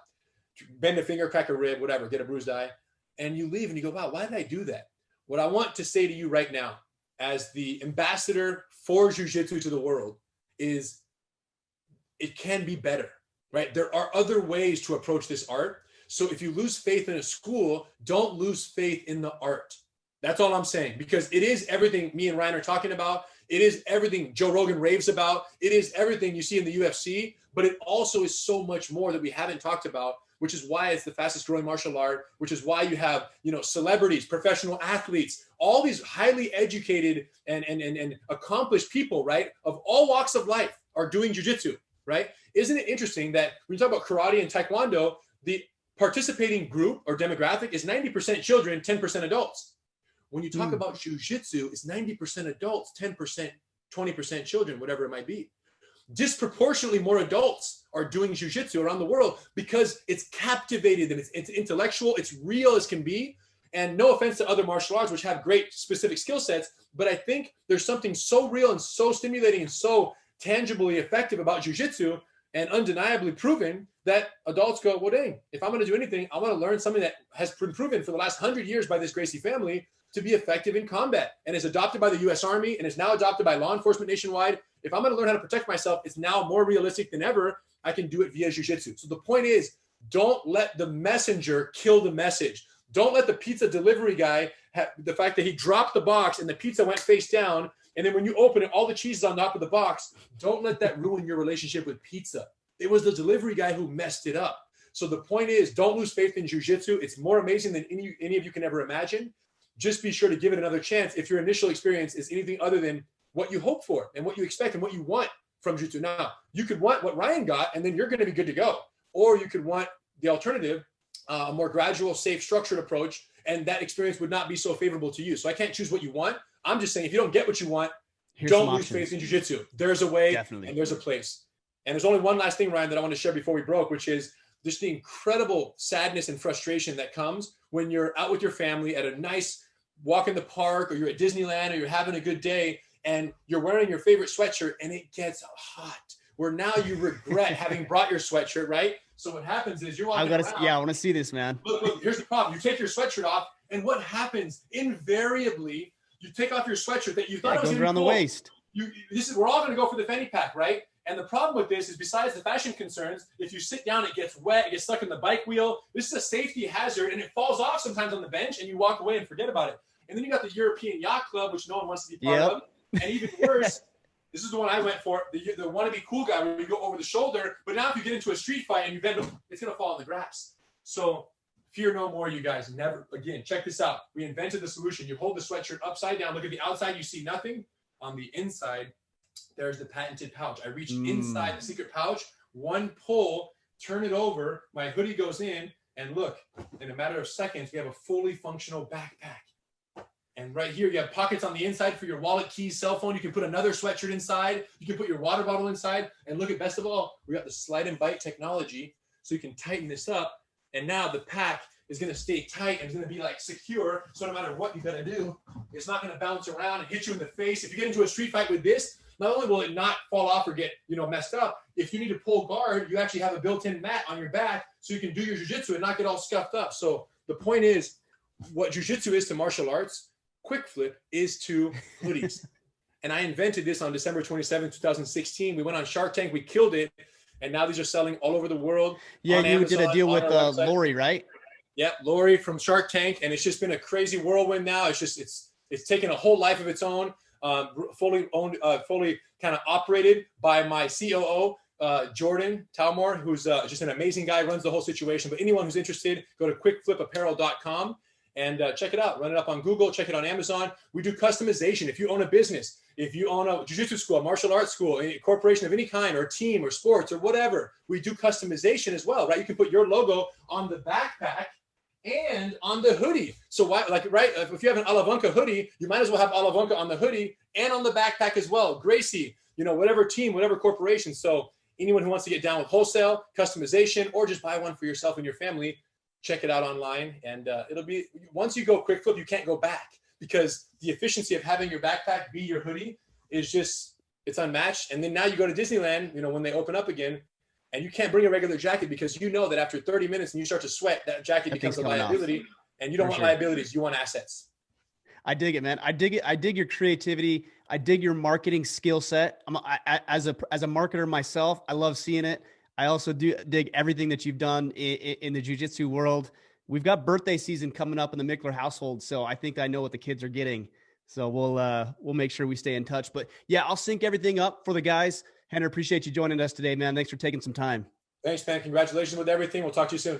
Bend a finger, crack a rib, whatever, get a bruised eye. And you leave and you go, wow, why did I do that? What I want to say to you right now, as the ambassador for jiu-jitsu to the world, is it can be better, right? There are other ways to approach this art. So if you lose faith in a school, don't lose faith in the art. That's all I'm saying, because it is everything me and Ryan are talking about. It is everything Joe Rogan raves about. It is everything you see in the UFC, but it also is so much more that we haven't talked about, which is why it's the fastest growing martial art, which is why you have, celebrities, professional athletes, all these highly educated and accomplished people, right, of all walks of life are doing jiu-jitsu, right? Isn't it interesting that when you talk about karate and taekwondo, the participating group or demographic is 90% children, 10% adults. When you talk about jiu-jitsu, it's 90% adults, 10%, 20% children, whatever it might be. Disproportionately more adults are doing jiu-jitsu around the world because it's captivated them. It's intellectual, it's real as can be. And no offense to other martial arts, which have great specific skill sets, but I think there's something so real and so stimulating and so tangibly effective about jiu-jitsu and undeniably proven that adults go, well, dang, if I'm going to do anything, I want to learn something that has been proven for the last 100 years by this Gracie family to be effective in combat and is adopted by the U.S. Army and is now adopted by law enforcement nationwide. If I'm going to learn how to protect myself, it's now more realistic than ever. I can do it via jiu-jitsu. So the point is, don't let the messenger kill the message. Don't let the pizza delivery guy have the fact that he dropped the box and the pizza went face down. And then when you open it, all the cheese is on top of the box. Don't let that ruin your relationship with pizza. It was the delivery guy who messed it up. So the point is, don't lose faith in jiu-jitsu. It's more amazing than any of you can ever imagine. Just be sure to give it another chance if your initial experience is anything other than what you hope for and what you expect and what you want from jiu-jitsu. Now, you could want what Ryan got, and then you're going to be good to go. Or you could want the alternative, a more gradual, safe, structured approach, and that experience would not be so favorable to you. So I can't choose what you want. I'm just saying, if you don't get what you want, don't lose faith in jiu-jitsu. There's a way and there's a place. And there's only one last thing, Ryan, that I want to share before we broke, which is just the incredible sadness and frustration that comes when you're out with your family at a nice walk in the park, or you're at Disneyland, or you're having a good day, and you're wearing your favorite sweatshirt and it gets hot, where now you regret having brought your sweatshirt, right? So what happens is you're walking around. Yeah, I want to see this, man. Look, here's the problem. You take your sweatshirt off, and what happens? Invariably, you take off your sweatshirt that you thought it was goes around the waist. we're all going to go for the fanny pack, right? And the problem with this is, besides the fashion concerns, if you sit down, it gets wet, it gets stuck in the bike wheel. This is a safety hazard, and it falls off sometimes on the bench, and you walk away and forget about it. And then you got the European Yacht Club, which no one wants to be part of. And even worse, this is the one I went for, the wannabe cool guy, where you go over the shoulder. But now if you get into a street fight and you bend, it's going to fall in the grass. So fear no more, you guys. Never, again, check this out. We invented the solution. You hold the sweatshirt upside down. Look at the outside, you see nothing. On the inside, there's the patented pouch. I reached inside the secret pouch, one pull, turn it over, my hoodie goes in, and look, in a matter of seconds, we have a fully functional backpack. And right here, you have pockets on the inside for your wallet, keys, cell phone. You can put another sweatshirt inside. You can put your water bottle inside. And look at, best of all, we got the slide and bite technology, so you can tighten this up. And now the pack is going to stay tight and it's going to be like secure. So no matter what you got to do, it's not going to bounce around and hit you in the face. If you get into a street fight with this, not only will it not fall off or get, messed up, if you need to pull guard, you actually have a built-in mat on your back so you can do your jiu-jitsu and not get all scuffed up. So the point is, what jiu-jitsu is to martial arts, quick flip is to hoodies. And I invented this on December 27, 2016. We went on Shark Tank, we killed it. And now these are selling all over the world. Yeah, you Amazon, did a deal with Lori, right? Yeah, Lori from Shark Tank. And it's just been a crazy whirlwind now. It's taken a whole life of its own, fully owned, fully kind of operated by my COO, Jordan Talmore, who's just an amazing guy, runs the whole situation. But anyone who's interested, go to quickflipapparel.com and check it out. Run it up on Google, check it on Amazon. We do customization. If you own a business, if you own a jiu-jitsu school, a martial arts school, a corporation of any kind, or team, or sports, or whatever, we do customization as well, right? You can put your logo on the backpack and on the hoodie. So why, right? If you have an Alavanca hoodie, you might as well have Alavanca on the hoodie and on the backpack as well. Gracie, whatever team, whatever corporation. So anyone who wants to get down with wholesale, customization, or just buy one for yourself and your family, check it out online. And it'll be, once you go quick flip, you can't go back, because the efficiency of having your backpack be your hoodie is just, it's unmatched. And then now you go to Disneyland, when they open up again, and you can't bring a regular jacket, because that after 30 minutes and you start to sweat, that jacket becomes a liability. And you don't want liabilities, you want assets. I dig it, man. I dig it. I dig your creativity. I dig your marketing skill set. As a marketer myself, I love seeing it. I also dig everything that you've done in the jiu-jitsu world. We've got birthday season coming up in the Mickler household, so I think I know what the kids are getting. So we'll make sure we stay in touch. But yeah, I'll sync everything up for the guys. Rener, appreciate you joining us today, man. Thanks for taking some time. Thanks, man. Congratulations with everything. We'll talk to you soon.